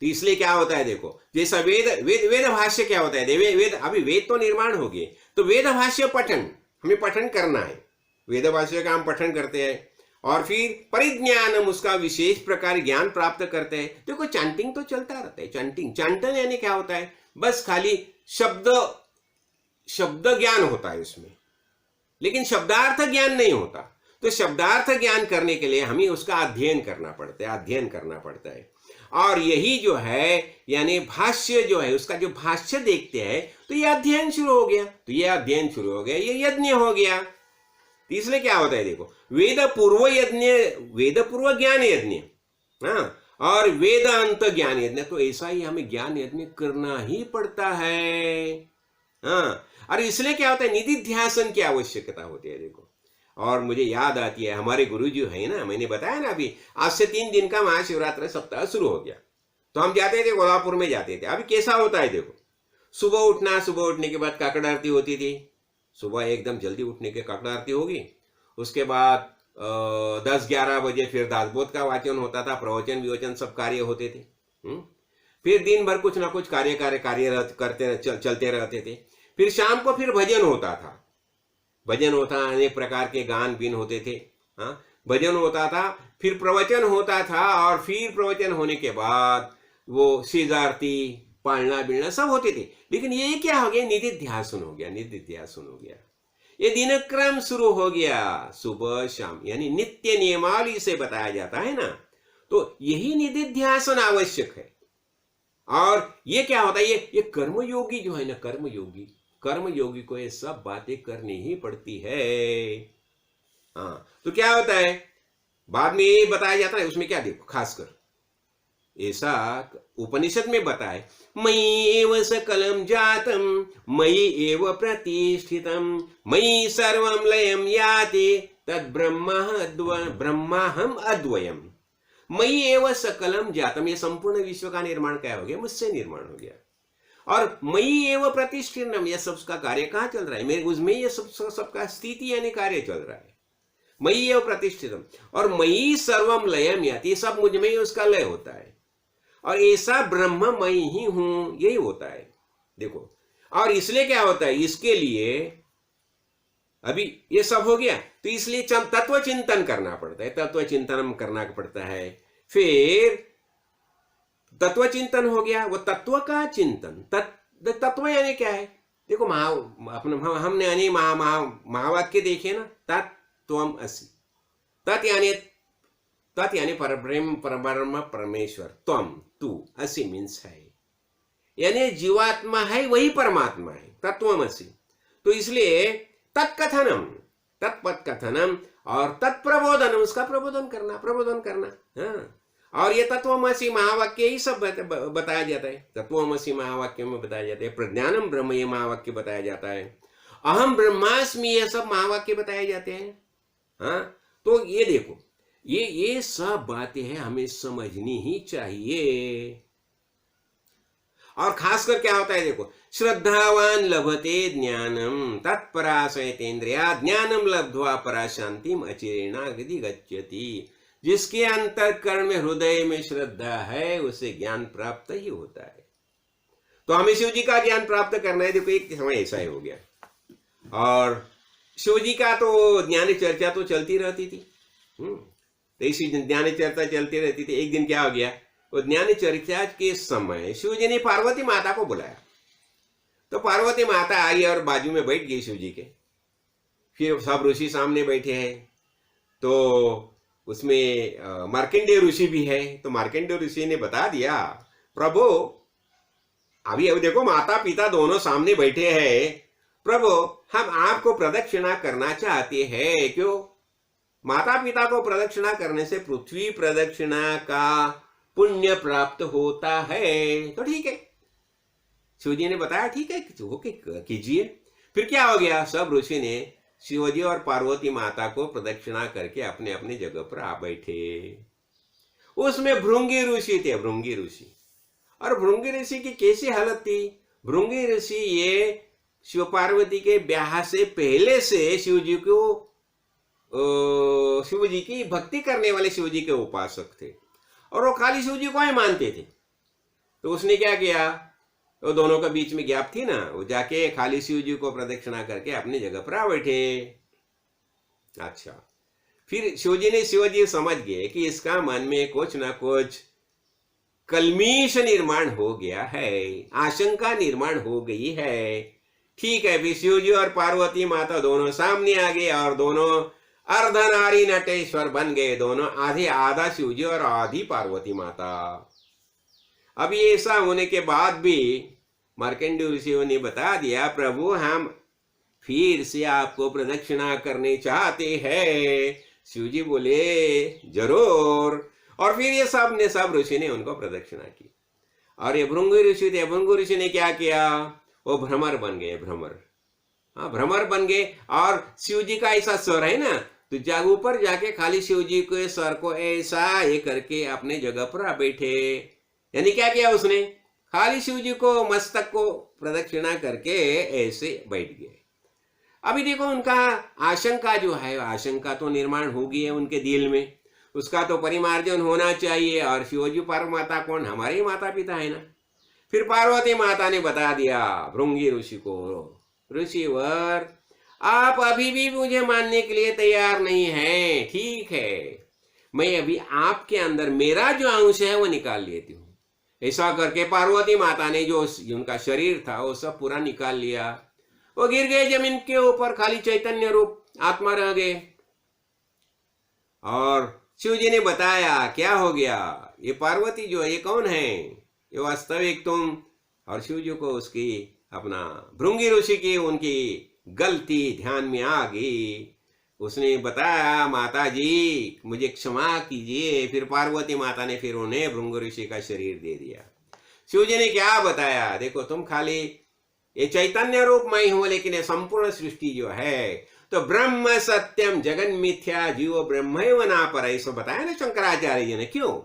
तो इसलिए क्या होता है, देखो जैसा वेद भाष्य क्या होता है, वेद अभी वेद तो निर्माण हो गए, तो वेद भाष्य पठन हमें पठन करना है। वेद भाष्य का हम पठन करते हैं और फिर परिज्ञानम, उसका विशेष प्रकार ज्ञान प्राप्त करते हैं। देखो चैंटिंग तो चलता रहता है, चैंटिंग, चैंटन यानी क्या होता है, बस खाली शब्द ज्ञान होता है उसमें, लेकिन शब्दार्थ ज्ञान नहीं होता। तो शब्दार्थ ज्ञान करने के लिए हमें उसका अध्ययन करना पड़ता है, अध्ययन करना पड़ता है। और यही जो है यानी भाष्य जो है, उसका जो भाष्य देखते हैं तो ये अध्ययन शुरू हो गया, तो ये अध्ययन शुरू हो गया, ये यज्ञ हो गया। तो इसलिए क्या होता है, देखो वेद पूर्व यज्ञ, वेद पूर्व ज्ञान यज्ञ, हाँ, और वेदांत ज्ञान यज्ञ, तो ऐसा ही हमें ज्ञान यज्ञ करना ही पड़ता है। हाँ, और इसलिए क्या होता है, निधिध्यासन की आवश्यकता होती है। देखो, और मुझे याद आती है हमारे गुरु जी है ना, मैंने बताया ना अभी, आज से 3 दिन का महाशिवरात्रि सप्ताह शुरू हो गया, तो हम जाते थे कोल्हापुर में जाते थे। अभी कैसा होता है देखो, सुबह उठना, सुबह उठने के बाद काकड़ आरती होती थी, सुबह एकदम जल्दी उठने के काकड़ आरती होगी, उसके बाद 10-11 बजे फिर दासबोध का वाचन होता था, प्रवचन विवचन सब कार्य होते थे। फिर दिन भर कुछ ना कुछ कार्य करते चलते रहते थे। फिर शाम को फिर भजन होता था, भजन होता, अनेक प्रकार के गान बीन होते थे, हाँ, भजन होता था, फिर प्रवचन होता था, और फिर प्रवचन होने के बाद वो सेजारती, पालना बिलना सब होते थे। लेकिन ये क्या हो गया, निधिध्यासन हो गया, निधिध्यासन हो गया, ये दिनक्रम शुरू हो गया, सुबह शाम, यानी नित्य नियमावली से बताया जाता है ना, तो यही निधिध्यासन आवश्यक है। और ये क्या होता है, ये कर्मयोगी जो है ना, कर्मयोगी को ये सब बातें करनी ही पड़ती है। हाँ, तो क्या होता है, बाद में ये बताया जाता है, उसमें क्या देखो, खासकर ऐसा उपनिषद में बताए, मयि एव सकलम जातम मयि एव प्रतिष्ठितम मयि सर्वम लयम याति तद ब्रह्माहम अद्वयम। मयि एव सकलम जातम, ये संपूर्ण विश्व का निर्माण क्या हो गया, मुझसे निर्माण हो गया। और मयि एव प्रतिष्ठितम, यह सबका कार्य कहाँ चल रहा है, मेरे उसमें ये सबका स्थिति यानी कार्य चल रहा है। मयि एव प्रतिष्ठितम, और मयि सर्वम लयम याति, ये सब मुझ में ही उसका लय होता है। और ऐसा ब्रह्म मैं ही हूं, यही होता है। देखो, और इसलिए क्या होता है, इसके लिए अभी ये सब हो गया, तो इसलिए तत्व चिंतन करना पड़ता है, तत्व चिंतन करना पड़ता है। फिर तत्व चिंतन हो गया, वो तत्व का चिंतन, तत्व यानी क्या है, देखो हमने यानी महावाक्य देखे ना, तत्त्वम असि, तत् यानी परब्रह्म परमेश्वर, त्वम तू, असि मीन्स है, यानी जीवात्मा है वही परमात्मा है, तत्वमसि। तो इसलिए तत्कथनम, तत्पद और तत्प्रबोधनम, उसका प्रबोधन करना, हाँ। और ये तत्वमसि महावाक्य ही सब बताया जाता है, तत्वमसि महावाक्य में बताया जाता है, प्रज्ञानम ब्रह्म ये महावाक्य बताया जाता है, अहम ब्रह्मास्मि ये सब महावाक्य बताए जाते हैं, हाँ। तो ये देखो, ये सब बातें हैं, हमें समझनी ही चाहिए। और खासकर क्या होता है, देखो, श्रद्धावान लभते ज्ञानम तत्पराशयतेन्द्रिया ज्ञानम लब्ध्वा परा शांतिम अचिरेणागति गच्छति। जिसके अंतःकरण में, हृदय में श्रद्धा है, उसे ज्ञान प्राप्त ही होता है। तो हमें शिव जी का ज्ञान प्राप्त करना है। देखो, एक समय ऐसा ही हो गया, और शिव जी का तो ज्ञान चर्चा तो चलती रहती थी। तो इसी ज्ञान चर्चा चलती रहती थी। एक दिन क्या हो गया, वो ज्ञान चर्चा के समय शिव जी ने पार्वती माता को बुलाया। तो पार्वती माता आई और बाजू में बैठ गई शिव जी के। फिर सब ऋषि सामने बैठे हैं, तो उसमें मार्कंडेय ऋषि भी है। तो मार्कंडेय ऋषि ने बता दिया, प्रभु अभी अभी देखो माता पिता दोनों सामने बैठे हैं, प्रभु हम आपको प्रदक्षिणा करना चाहते हैं। क्यों? माता पिता को प्रदक्षिणा करने से पृथ्वी प्रदक्षिणा का पुण्य प्राप्त होता है। तो ठीक है, शिवजी ने बताया ठीक है ओके कीजिए। फिर क्या हो गया, सब ऋषि ने शिवजी और पार्वती माता को प्रदक्षिणा करके अपने अपने जगह पर आ बैठे। उसमें भृंगी ऋषि थे, भृंगी ऋषि। और भृंगी ऋषि की कैसी हालत थी, भृंगी ऋषि ये शिव पार्वती के ब्याह से पहले से शिव जी की भक्ति करने वाले शिव जी के उपासक थे, और वो खाली शिव जी को ही मानते थे। तो उसने क्या किया, वो दोनों के बीच में गैप थी ना, वो जाके खाली शिव जी को प्रदक्षिणा करके अपनी जगह पर आ बैठे। अच्छा, फिर शिव जी समझ गए कि इसका मन में कुछ ना कुछ कल्मीष निर्माण हो गया है, आशंका निर्माण हो गई है। ठीक है, फिर शिव जी और पार्वती माता दोनों सामने आ गए और दोनों अर्धनारी नटेश्वर बन गए। दोनों आधे आधा शिव जी और आधी पार्वती माता। अब ये ऐसा होने के बाद भी मार्कंडेय ऋषियों ने बता दिया, प्रभु हम फिर से आपको प्रदक्षिणा करने चाहते हैं। शिव जी बोले जरूर। और फिर ये सब ऋषि ने उनको प्रदक्षिणा की। और ये भृंगी ऋषि थे, भृंगी ऋषि ने क्या किया, वो भ्रमर बन गए, भ्रमर। हाँ, भ्रमर बन गए। और शिव जी का ऐसा सर है ना, तो ऊपर जाके खाली शिव जी के सर को ऐसा ये करके अपने जगह पर आ बैठे। यानी क्या किया उसने, खाली शिव जी को मस्तक को प्रदक्षिणा करके ऐसे बैठ गए। अभी देखो उनका आशंका जो है, आशंका तो निर्माण हो गई है उनके दिल में, उसका तो परिमार्जन होना चाहिए। और शिवजी पार्वती माता कौन, हमारे ही माता पिता है ना। फिर पार्वती माता ने बता दिया भृंगी ऋषि को, ऋषिवर आप अभी भी मुझे मानने के लिए तैयार नहीं हैं, ठीक है, मैं अभी आपके अंदर मेरा जो अंश है वो निकाल लेती हूँ। ऐसा करके पार्वती माता ने जो उनका शरीर था वो सब पूरा निकाल लिया। वो गिर गए जमीन के ऊपर, खाली चैतन्य रूप आत्मा रह गए। और शिव जी ने बताया क्या हो गया, ये पार्वती जो है ये कौन है, ये वास्तविक तुम। और शिव जी को उसकी अपना भृंगी ऋषि की उनकी गलती ध्यान में आ गई। उसने बताया माता जी मुझे क्षमा कीजिए। फिर पार्वती माता ने फिर उन्हें भृंगी ऋषि का शरीर दे दिया। शिव जी ने क्या बताया, देखो तुम खाली ये चैतन्य रूप मैं हूं, लेकिन ये संपूर्ण सृष्टि जो है तो ब्रह्म सत्यम जगन मिथ्या जीव ब्रह्म ना पर, ऐसा बताया ना शंकराचार्य जी ने। क्यों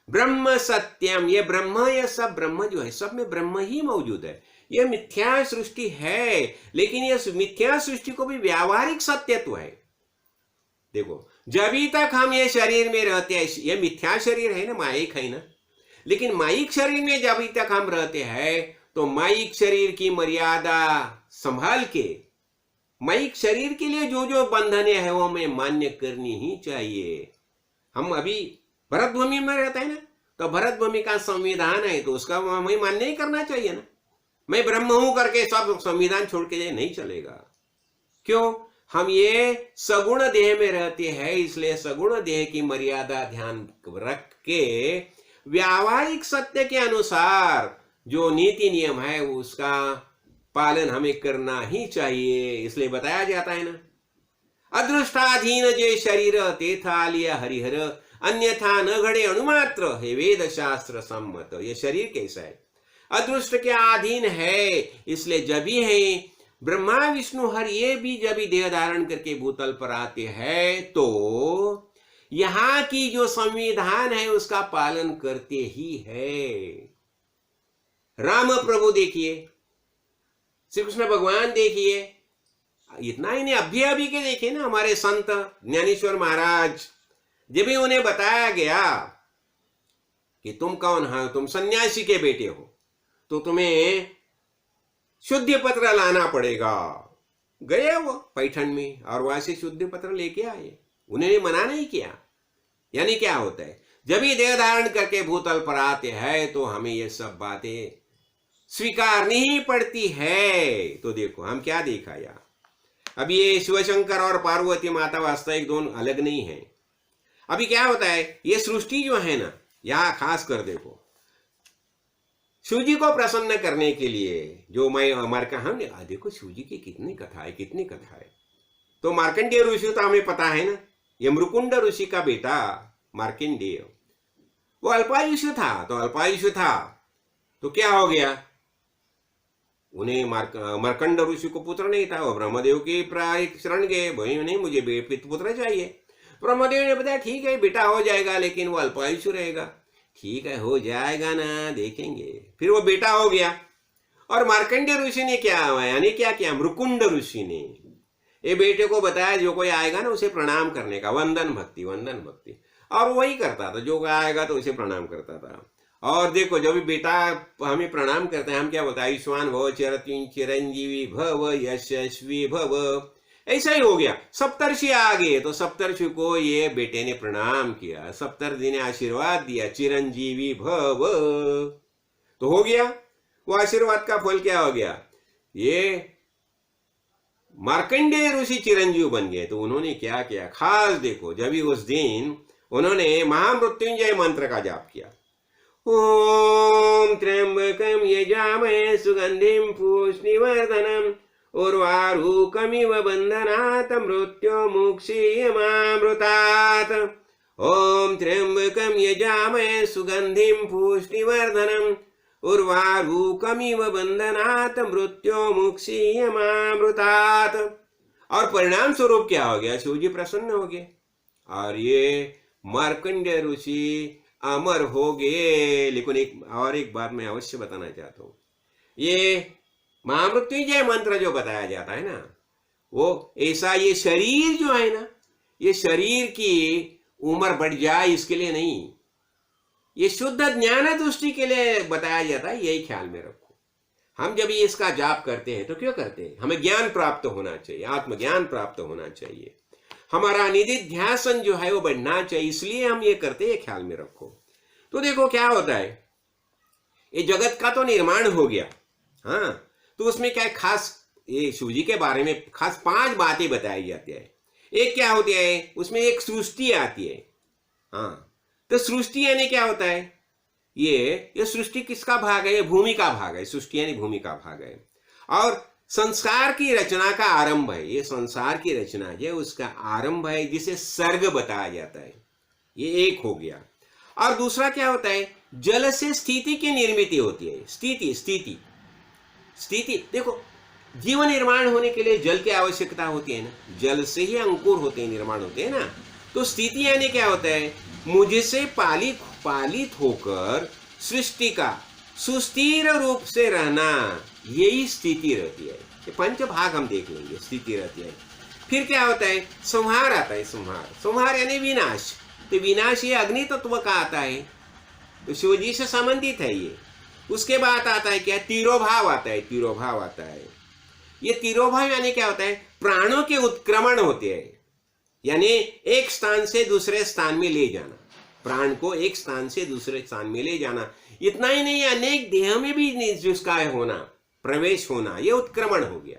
ब्रह्म सत्यम, ये ब्रह्म, ये सब ब्रह्म जो है सब में ब्रह्म ही मौजूद है। ये मिथ्या सृष्टि है, लेकिन ये मिथ्या सृष्टि को भी व्यावहारिक सत्यत्व है। देखो जब तक हम ये शरीर में रहते हैं, ये मिथ्या शरीर है ना, माइक है ना, लेकिन माइक शरीर में जब तक हम रहते हैं तो माइक शरीर की मर्यादा संभाल के माइक शरीर के लिए जो जो बंधने हैं वो हमें मान्य करनी ही चाहिए। हम अभी भरत भूमि में रहते हैं ना, तो भरत भूमि का संविधान है तो उसका हमें मान्य ही करना चाहिए ना। मैं ब्रह्म हूं करके सब संविधान छोड़ के नहीं चलेगा। क्यों, हम ये सगुण देह में रहते हैं, इसलिए सगुण देह की मर्यादा ध्यान रख के व्यावहारिक सत्य के अनुसार जो नीति नियम है उसका पालन हमें करना ही चाहिए। इसलिए बताया जाता है ना, अदृष्टाधीन जे शरीर तेथा लिया हरिहर, अन्यथा न घड़े अणुमात्र हे वेद शास्त्र सम्मत। ये शरीर कैसा है, अदृष्ट के अधीन है, इसलिए जब भी है ब्रह्मा विष्णु हर ये भी जब भी देह धारण करके भूतल पर आते हैं तो यहां की जो संविधान है उसका पालन करते ही है। राम प्रभु देखिए, श्री कृष्ण भगवान देखिए, इतना ही नहीं अभी के देखिए ना, हमारे संत ज्ञानेश्वर महाराज जब भी उन्हें बताया गया कि तुम कौन हो, तुम सन्यासी के बेटे हो तो तुम्हें शुद्ध पत्र लाना पड़ेगा। गए वो पैठण में और वहां से शुद्ध पत्र लेके आए, उन्होंने मना नहीं किया। यानी क्या होता है, जब ये देह धारण करके भूतल पर आते हैं तो हमें ये सब बातें स्वीकारनी ही पड़ती है। तो देखो हम क्या देखा यार, अब ये शिवशंकर और पार्वती माता वास्तविक दोनों अलग नहीं है। अभी क्या होता है, ये सृष्टि जो है ना, यहां खास कर देखो शिव जी को प्रसन्न करने के लिए जो मैं हमने देखो शिव जी की कितनी कथा है, कितनी कथा है। तो मार्कंडेय ऋषि तो हमें पता है ना, ये मृकुंड ऋषि का बेटा मार्कंडेय, वो अल्पायुष्य था। तो अल्पायुष्य था तो क्या हो गया, उन्हें मार्कंड ऋषि को पुत्र नहीं था, वो ब्रह्मदेव के प्राय शरण गए, भाई नहीं मुझे पुत्र चाहिए। ब्रह्मदेव ने बताया ठीक है बेटा हो जाएगा, लेकिन वो अल्पायुष्य रहेगा। ठीक है हो जाएगा ना, देखेंगे। फिर वो बेटा हो गया। और मार्कंडेय ऋषि ने क्या यानी क्या किया, मृकुंड ऋषि ने ये बेटे को बताया जो कोई आएगा ना उसे प्रणाम करने का, वंदन भक्ति, वंदन भक्ति। और वही करता था, जो कोई आएगा तो उसे प्रणाम करता था। और देखो जब भी बेटा हमें प्रणाम करते हैं, हम क्या बोलते हैं, आयुष्मान भव, चिरंजीवी भव, यशस्वी भव। ऐसा ही हो गया। सप्तर्षि आ गए तो सप्तर्षि को ये बेटे ने प्रणाम किया, सप्तर्षि ने आशीर्वाद दिया, चिरंजीवी भव। तो हो गया, वो आशीर्वाद का फल क्या हो गया, ये मार्कंडेय ऋषि चिरंजीव बन गए। तो उन्होंने क्या किया, खास देखो जब भी उस दिन उन्होंने महामृत्युंजय मंत्र का जाप किया। ओम त्र्यंबकम यजामहे सुगंधिम पुष्टिवर्धनम उर्वारुकमिव बंधनात् मृत्योर्मुक्षीयमामृतात्। ओम त्र्यंबकम यजामहे सुगंधिम पुष्टिवर्धनम उर्वारुकमिव बंधनात् मृत्योर्मुक्षीयमामृतात्। और परिणाम स्वरूप क्या हो गया, शिव जी प्रसन्न हो गए और ये मार्कंडेय ऋषि अमर हो गए। लेकिन एक बात मैं अवश्य बताना चाहता हूं, ये महामृत्युंजय मंत्र जो बताया जाता है ना, वो ऐसा ये शरीर जो है ना, ये शरीर की उम्र बढ़ जाए इसके लिए नहीं, ये शुद्ध ज्ञान दृष्टि के लिए बताया जाता है। यही ख्याल में रखो। हम जब ये इसका जाप करते हैं तो क्यों करते हैं, हमें ज्ञान प्राप्त होना चाहिए, आत्मज्ञान प्राप्त होना चाहिए, हमारा निधि ध्यासन जो है वो बढ़ना चाहिए, इसलिए हम ये करते हैं, ख्याल में रखो। तो देखो क्या होता है, ये जगत का तो निर्माण हो गया, हाँ, तो उसमें क्या खास ये शिव जी के बारे में खास 5 बातें बताई जाती है। एक क्या होती है, उसमें एक सृष्टि आती है। हाँ, तो सृष्टि यानी क्या होता है, ये सृष्टि किसका भाग है, ये भूमि का भाग है, सृष्टि यानी भूमि का भाग है। और संस्कार की रचना का आरंभ है, ये संसार की रचना है उसका आरंभ है, जिसे सर्ग बताया जाता है। ये एक हो गया। और दूसरा क्या होता है, जल से स्थिति की निर्मित होती है। स्थिति स्थिति स्थिति देखो, जीवन निर्माण होने के लिए जल की आवश्यकता होती है ना, जल से ही अंकुर होते हैं, निर्माण होते हैं ना। तो स्थिति यानी क्या होता है, मुझसे पालित होकर सृष्टि का सुस्थिर रूप से रहना, यही स्थिति रहती है। ये 5 भाग हम देख लेंगे, स्थिति रहती है। फिर क्या होता है, संहार आता है। संहार यानी विनाश। तो विनाश ये अग्नि तत्व का आता है, तो शिव जी से संबंधित है ये। उसके बाद आता है क्या, तिरोभाव आता है। तिरोभाव आता है, ये तिरोभाव यानी क्या होता है, प्राणों के उत्क्रमण होते हैं, यानी एक स्थान से दूसरे स्थान में ले जाना, प्राण को एक स्थान से दूसरे स्थान में ले जाना। इतना ही नहीं, अनेक देह में भी जिसका होना, प्रवेश होना, ये उत्क्रमण हो गया।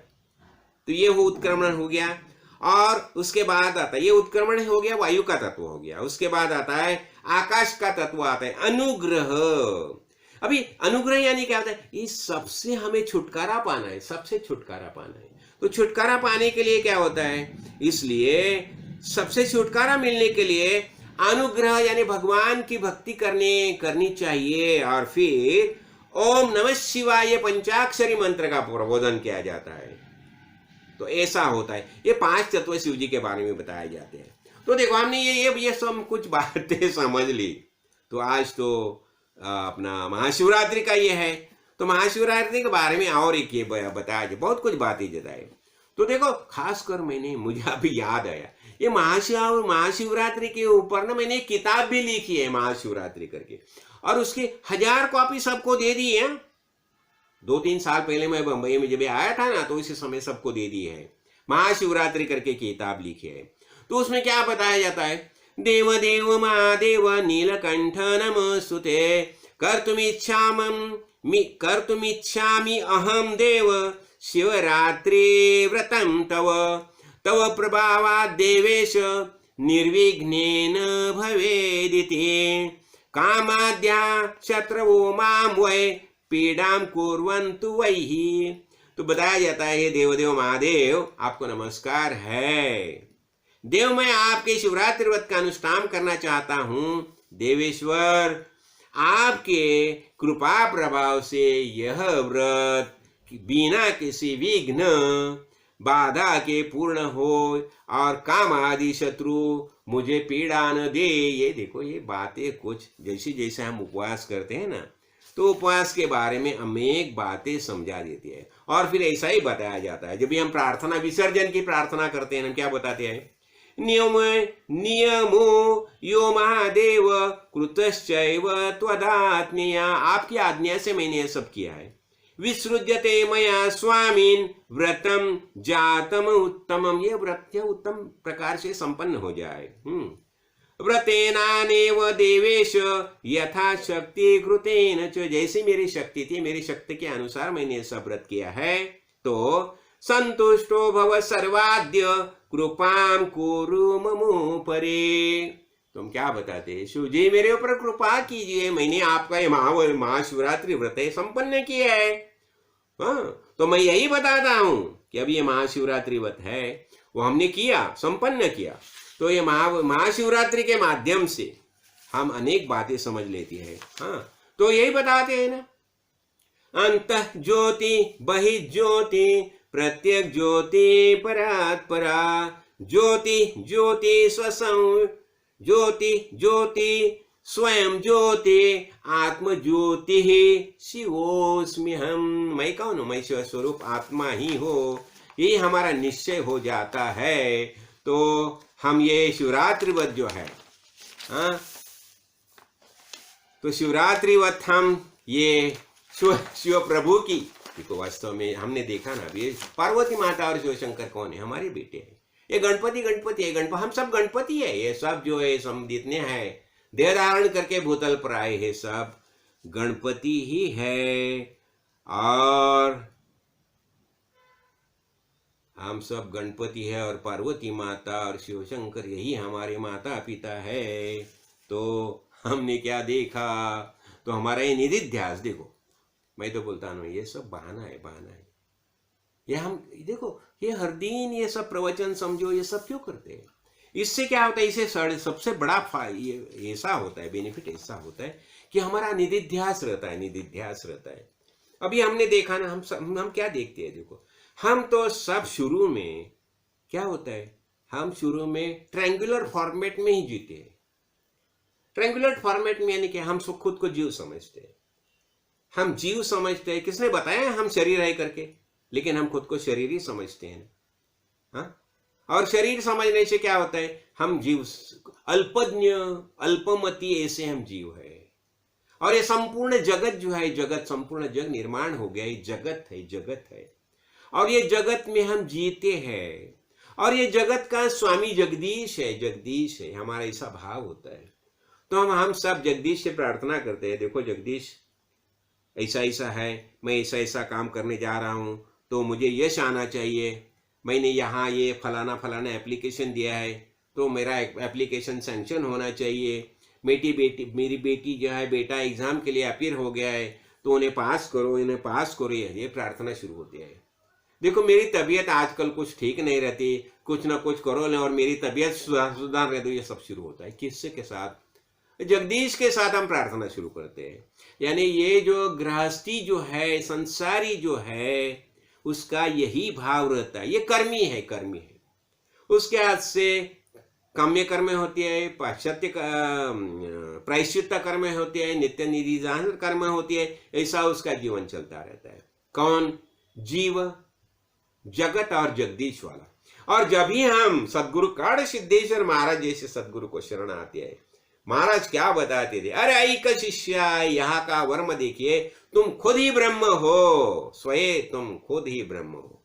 तो ये उत्क्रमण हो गया। और उसके बाद आता है, ये उत्क्रमण हो गया, वायु का तत्व हो गया। उसके बाद आता है आकाश का तत्व आता है, अनुग्रह। अभी अनुग्रह यानी क्या होता है, इस सबसे हमें छुटकारा पाना है, सबसे छुटकारा पाना है। तो छुटकारा पाने के लिए क्या होता है, इसलिए सबसे छुटकारा मिलने के लिए अनुग्रह यानी भगवान की भक्ति करनी चाहिए। और फिर ओम नमः शिवाय पंचाक्षरी मंत्र का प्रबोधन किया जाता है। तो ऐसा होता है। ये 5 तत्व शिव जी के बारे में बताए जाते हैं। तो देखो हमने ये सब कुछ बातें समझ ली। तो आज तो अपना महाशिवरात्रि का ये है, तो महाशिवरात्रि के बारे में और एक ये बताया जाए, बहुत कुछ बातें जताए। तो देखो खासकर मुझे अभी याद आया, ये महाशिवरात्रि के ऊपर ना मैंने एक किताब भी लिखी है, महाशिवरात्रि करके, और उसकी 1000 कॉपी सबको दे दी है। 2-3 साल पहले मैं बंबई में जब आया था ना, तो इसी समय सबको दे दी है। महाशिवरात्रि करके किताब लिखी है। तो उसमें क्या बताया जाता है, देव देव महादेव नीलकंठ नमस्तुते कर्तुमिच्छामि अहम देव शिवरात्रि व्रतं तव तव प्रभावात् देवेश निर्विघ्नेन भवेदिति कामाद्या शत्रवो मां वै पीड़ां कुर्वन्तु वैहि। तो बताया जाता है, देवदेव महादेव आपको नमस्कार है। देव, मैं आपके शिवरात्रि व्रत का अनुष्ठान करना चाहता हूं। देवेश्वर, आपके कृपा प्रभाव से यह व्रत बिना किसी विघ्न बाधा के पूर्ण हो और काम आदि शत्रु मुझे पीड़ा न दे। ये देखो, ये बातें कुछ जैसे हम उपवास करते हैं ना, तो उपवास के बारे में अनेक बातें समझा देती है। और फिर ऐसा ही बताया जाता है, जब भी हम प्रार्थना विसर्जन की प्रार्थना करते हैं, हम क्या बताते हैं? नियमो यो महादेव कृतश्चैव त्वदात्मया, आपकी आज्ञा से मैंने यह सब किया है। विसृज्यते मया स्वामीन व्रतम जातम उत्तमम, ये व्रत उत्तम प्रकार से संपन्न हो जाए। व्रतेनानेव देवेश यथा शक्ति कृतेन च, जैसे मेरी शक्ति थी, मेरी शक्ति के अनुसार मैंने सब व्रत किया है। तो संतुष्टो भव सर्वाद्य कृपाम कुरु ममो परे। तुम क्या बताते हैं? शिव जी, मेरे ऊपर कृपा कीजिए, मैंने आपका ये महाशिवरात्रि व्रत संपन्न किया है। तो मैं यही बताता हूं कि अब ये महाशिवरात्रि व्रत है, वो हमने किया, संपन्न किया। तो ये महाशिवरात्रि के माध्यम से हम अनेक बातें समझ लेती है। तो यही बताते हैं ना, अंतः ज्योति बहिर्ज्योति प्रत्यक ज्योति परात् परा, ज्योति ज्योति स्वसं ज्योति ज्योति स्वयं ज्योति आत्म ज्योति शिवोस्मि हम। मैं कौन हूं? मैं शिव स्वरूप आत्मा ही हो, यही हमारा निश्चय हो जाता है। तो हम ये शिवरात्रि व्रत जो है, तो शिवरात्रि व्रत हम ये शिव प्रभु की, देखो वास्तव में हमने देखा ना, ये पार्वती माता और शिव शंकर कौन है? हमारे बेटे हैं। ये गणपति है, हम सब गणपति है। ये सब जो है, सब जितने हैं देह धारण करके भूतल पर आए हैं, सब गणपति ही है। और हम सब गणपति है और पार्वती माता और शिव शंकर यही हमारे माता पिता है। तो हमने क्या देखा? तो हमारा ये निधिध्यास देखो, मैं तो बोलता हूँ ये सब बहाना है। ये हम देखो, ये हर दिन ये सब प्रवचन समझो, ये सब क्यों करते हैं? इससे क्या होता है? इसे सबसे बड़ा ऐसा होता है, बेनिफिट ऐसा होता है कि हमारा निधिध्यास रहता है। अभी हमने देखा ना, हम क्या देखते हैं? देखो, हम तो सब शुरू में क्या होता है, हम शुरू में ट्रायंगुलर फॉर्मेट में ही जीते हैं। ट्रायंगुलर फॉर्मेट में यानी कि हम खुद को जीव समझते हैं। हम जीव समझते हैं, किसने बताया हम शरीर है करके? लेकिन हम खुद को शरीर ही समझते हैं। और शरीर समझने से क्या होता है? हम जीव अल्पज्ञ अल्पमति, ऐसे हम जीव है। और ये संपूर्ण जगत जो है, संपूर्ण जग निर्माण हो गया, ये जगत है। और ये जगत में हम जीते हैं। और ये जगत का स्वामी जगदीश है, हमारा ऐसा भाव होता है। तो हम सब जगदीश से प्रार्थना करते हैं, देखो जगदीश ऐसा है, मैं ऐसा काम करने जा रहा हूँ, तो मुझे यश आना चाहिए। मैंने यहाँ ये फलाना एप्लीकेशन दिया है, तो मेरा एप्लीकेशन सैंक्शन होना चाहिए। मेरी बेटी जो है, बेटा एग्जाम के लिए अपीयर हो गया है, तो इन्हें पास करो, ये प्रार्थना शुरू होती है। देखो, मेरी तबीयत आजकल कुछ ठीक नहीं रहती, कुछ ना कुछ करो और मेरी तबीयत सुधार रहे, तो ये सब शुरू होता है। किससे के साथ? जगदीश के साथ हम प्रार्थना शुरू करते हैं। यानी ये जो गृहस्थी जो है, संसारी जो है, उसका यही भाव रहता है। ये कर्मी है। उसके हाथ से काम्य कर्म होती है, पाश्चात्य प्रायश्चित्त कर्म होती है, नित्य निधिदान कर्म होती है। ऐसा उसका जीवन चलता रहता है। कौन? जीव, जगत और जगदीश वाला। और जब ही हम सदगुरु काड़ सिद्धेश्वर महाराज जैसे सदगुरु को शरण आते हैं, महाराज क्या बताते थे? अरे ऐक शिष्या, यहाँ का वर्म देखिए, तुम खुद ही ब्रह्म हो, स्वयं तुम खुद ही ब्रह्म हो।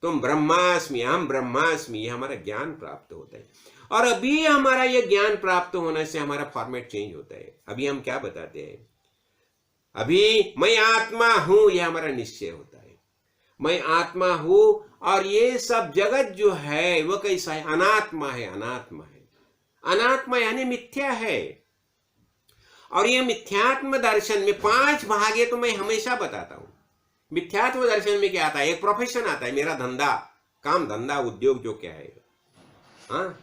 तुम ब्रह्मास्मि, हम ब्रह्मास्मि, ये हमारा ज्ञान प्राप्त होता है। और अभी हमारा ये ज्ञान प्राप्त होने से हमारा फॉर्मेट चेंज होता है। अभी हम क्या बताते हैं, अभी मैं आत्मा हूं, यह हमारा निश्चय होता है। मैं आत्मा हूं और ये सब जगत जो है वो कैसा है, अनात्मा है, अनात्मा है। अनात्मा यानी मिथ्या है। और ये मिथ्यात्म दर्शन में 5 भाग है, तो मैं हमेशा बताता हूं। मिथ्यात्व दर्शन में क्या आता है, एक प्रोफेशन आता है, मेरा धंधा, काम धंधा उद्योग जो क्या है, हाँ,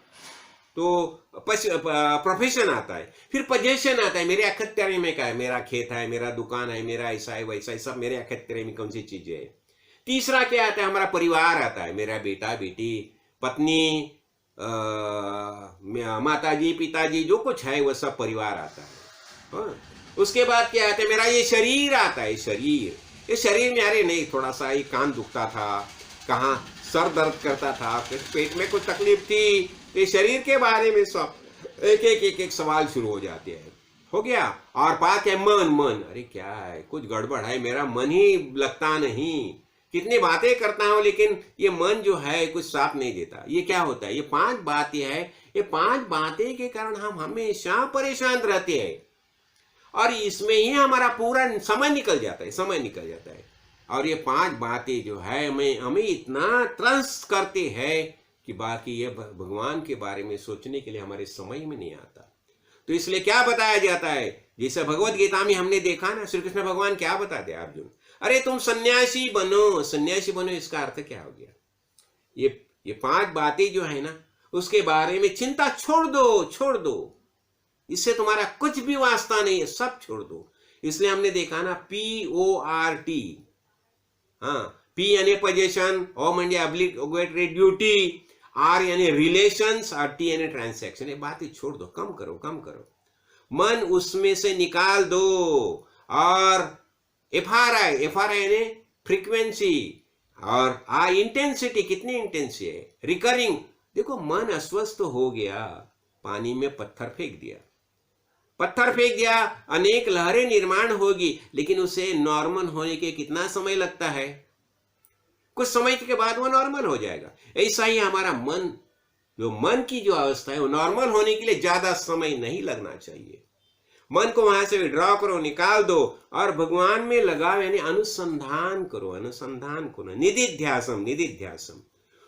तो प्रोफेशन आता है। फिर पोजेशन आता है, मेरे अखत्यारे में क्या है, मेरा खेत है, मेरा दुकान है, मेरा ऐसा है वैसा है, सब मेरे अखत्यारे में कौन सी चीजें है। तीसरा क्या आता है, हमारा परिवार आता है, मेरा बेटा बेटी पत्नी माताजी पिताजी जो कुछ है वो सब परिवार आता है। हाँ? उसके बाद क्या आता है, मेरा ये शरीर आता है, शरीर। ये शरीर में अरे नहीं थोड़ा सा ही कान दुखता था, कहाँ सर दर्द करता था, पेट में कुछ तकलीफ थी, ये शरीर के बारे में सब एक सवाल शुरू हो जाते हैं। हो गया। और बात है मन, मन अरे क्या है, कुछ गड़बड़ है, मेरा मन ही लगता नहीं, कितनी बातें करता हूं लेकिन ये मन जो है कुछ साथ नहीं देता। ये क्या होता है, ये 5 बातें है, ये 5 बातें के कारण हम हमेशा परेशान रहते हैं और इसमें ही हमारा पूरा समय निकल जाता है, समय निकल जाता है। और ये 5 बातें जो है हमें इतना त्रस्त करते हैं कि बाकी ये भगवान के बारे में सोचने के लिए हमारे समय में नहीं आता। तो इसलिए क्या बताया जाता है, जैसे भगवत गीता में हमने देखा ना, श्री कृष्ण भगवान क्या बताते हैं अर्जुन, अरे तुम सन्यासी बनो, सन्यासी बनो। इसका अर्थ क्या हो गया, ये 5 बातें जो है ना उसके बारे में चिंता छोड़ दो, छोड़ दो, इससे तुम्हारा कुछ भी वास्ता नहीं है, सब छोड़ दो। इसलिए हमने देखा ना PORT, हाँ, P यानी पोजेशन, O म्हणजे ऑब्लिगेटरी ड्यूटी, R यानी रिलेशंस और T यानी ट्रांसैक्शन। ये बातें छोड़ दो, कम करो, कम करो, मन उसमें से निकाल दो। और FRI यानी फ्रीक्वेंसी, और इंटेंसिटी, कितनी इंटेंसिटी है, रिकरिंग। देखो मन अस्वस्थ हो गया, पानी में पत्थर फेंक दिया, पत्थर फेंक दिया, अनेक लहरें निर्माण होगी, लेकिन उसे नॉर्मल होने के कितना समय लगता है, कुछ समय के बाद वो नॉर्मल हो जाएगा। ऐसा ही हमारा मन, जो मन की जो अवस्था है वो नॉर्मल होने के लिए ज्यादा समय नहीं लगना चाहिए। मन को वहां से विड्रॉ करो, निकाल दो और भगवान में लगाओ, यानी अनुसंधान करो, अनुसंधान करो, निधिध्यासम, निधिध्यासम।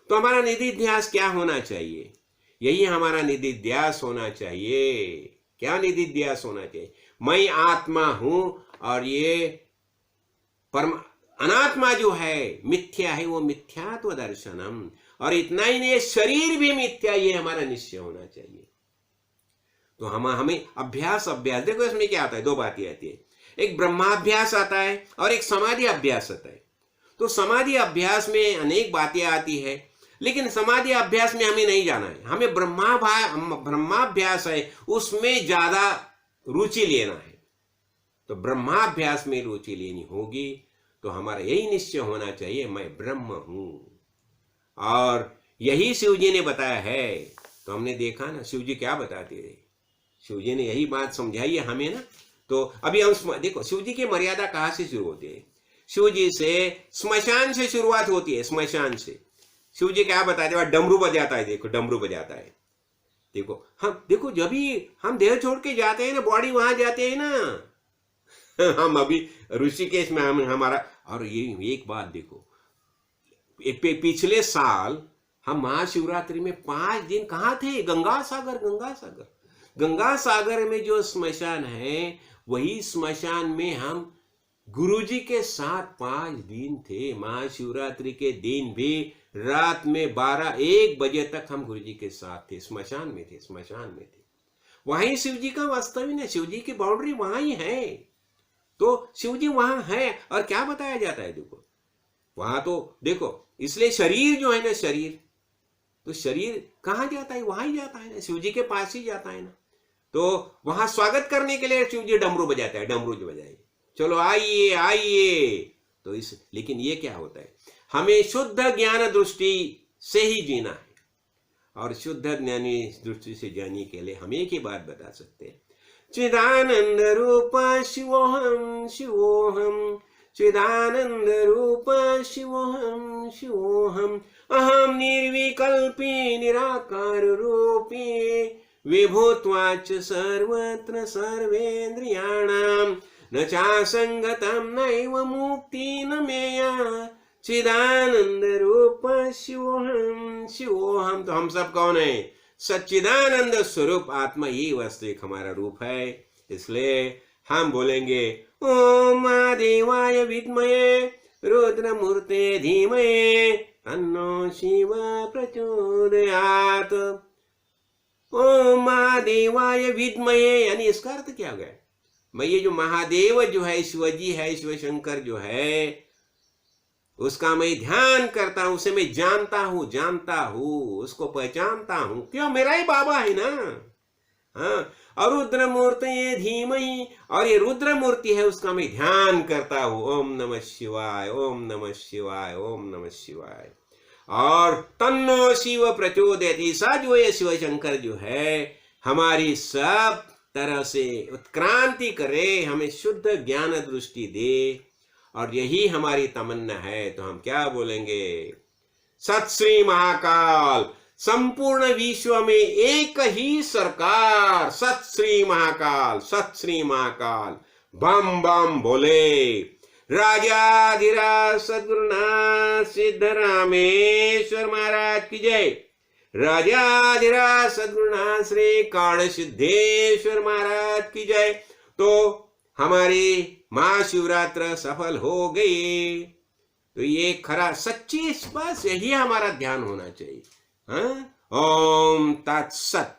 तो हमारा निधिध्यास क्या होना चाहिए, यही हमारा निधिध्यास होना चाहिए। क्या निधिध्यास होना चाहिए, मैं आत्मा हूं और ये परम अनात्मा जो है मिथ्या है, वो मिथ्यात्व दर्शनम। और इतना ही नहीं, शरीर भी मिथ्या, ये हमारा निश्चय होना चाहिए। तो हमें अभ्यास देखो इसमें क्या आता है, 2 बातें आती है, एक ब्रह्माभ्यास आता है और एक समाधि अभ्यास आता है। तो समाधि अभ्यास में अनेक बातें आती है, लेकिन समाधि अभ्यास में हमें नहीं जाना है, हमें ब्रह्माभ्यास है उसमें ज्यादा रुचि लेना है। तो ब्रह्माभ्यास में रुचि लेनी होगी, तो हमारा यही निश्चय होना चाहिए, मैं ब्रह्म हूं। और यही शिव जी ने बताया है। तो हमने देखा ना शिव जी क्या बताते हैं, शिव जी ने यही बात समझाई है हमें ना। तो अभी हम देखो शिव जी की मर्यादा कहां से शुरू होती है, शिव जी से स्मशान से शुरुआत होती है, स्मशान से। शिव जी क्या बताते हैं, डमरू बजाता है, देखो डमरू बजाता है। देखो देखो जब भी हम देह छोड़ के जाते हैं ना, बॉडी वहां जाते हैं ना। हम अभी ऋषिकेश में हमारा, और ये एक बात देखो, पिछले साल हम महाशिवरात्रि में 5 दिन कहाँ थे, गंगा सागर में जो स्मशान है, वही स्मशान में हम गुरुजी के साथ 5 दिन थे। महाशिवरात्रि के दिन भी रात में 12-1 बजे तक हम गुरुजी के साथ थे, स्मशान में थे। वहीं शिव जी का वास्तव है, शिव जी की बाउंड्री वहां ही है। तो शिव जी वहां है। और क्या बताया जाता है, देखो वहां तो देखो, इसलिए शरीर जो है ना, शरीर, तो शरीर कहाँ जाता है, वहां ही जाता है ना, शिव जी के पास ही जाता है ना। तो वहां स्वागत करने के लिए शिव जी डमरू बजाता है, डमरू जो बजाए, चलो आइए आइए। तो लेकिन ये क्या होता है, हमें शुद्ध ज्ञान दृष्टि से ही जीना है। और शुद्ध ज्ञानी दृष्टि से जाने के लिए हम एक ही बात बता सकते हैं, चिदानंद रूप शिवोहम शिवोहम चिदानंद रूप शिवोहम शिवोहम अहम निर्विकल्पी निराकार रूपी विभूत्वाच सर्वत्र सर्वेन्द्रियाणां न चासंगतं नैव मुक्ति न मेया चिदानंद रूप शिवोहम शिवोहम। तो हम सब कौन है? सच्चिदानंद स्वरूप आत्मा ही वास्तविक हमारा रूप है। इसलिए हम बोलेंगे ओम महादेवाय विद्महे रुद्रमूर्ते धीमहि तन्नो शिव प्रचोदयात्। ओम महादेवाय विद्महे, यानी इसका अर्थ क्या हो गया? मैं ये जो महादेव जो है, शिवजी है, शिव शंकर जो है, उसका मैं ध्यान करता हूं, उसे मैं जानता हूं, उसको पहचानता हूं। क्यों? मेरा ही बाबा है ना। हाँ, और रुद्र मूर्ति ये धीमहि, और ये रुद्र मूर्ति है, उसका मैं ध्यान करता हूं। ओम नमः शिवाय, ओम नमः शिवाय, ओम नमः शिवाय। और तन्नो शिव प्रचोदयात्, ऐसा जो है शिव शंकर जो है हमारी सब तरह से उत्क्रांति करे, हमें शुद्ध ज्ञान दृष्टि दे, और यही हमारी तमन्ना है। तो हम क्या बोलेंगे? सत श्री महाकाल, संपूर्ण विश्व में एक ही सरकार, सत श्री महाकाल, सत श्री महाकाल, बम बम बोले। राजाधिराज सद्गुरुनाथ सिद्धरामेश्वर महाराज की जय। राजाधिराज सद्गुरुनाथ श्री कारण सिद्धेश्वर महाराज की जय। तो हमारी महाशिवरात्रि सफल हो गई। तो ये खरा सच्ची, बस यही हमारा ध्यान होना चाहिए। हाँ? ओम तत्सत।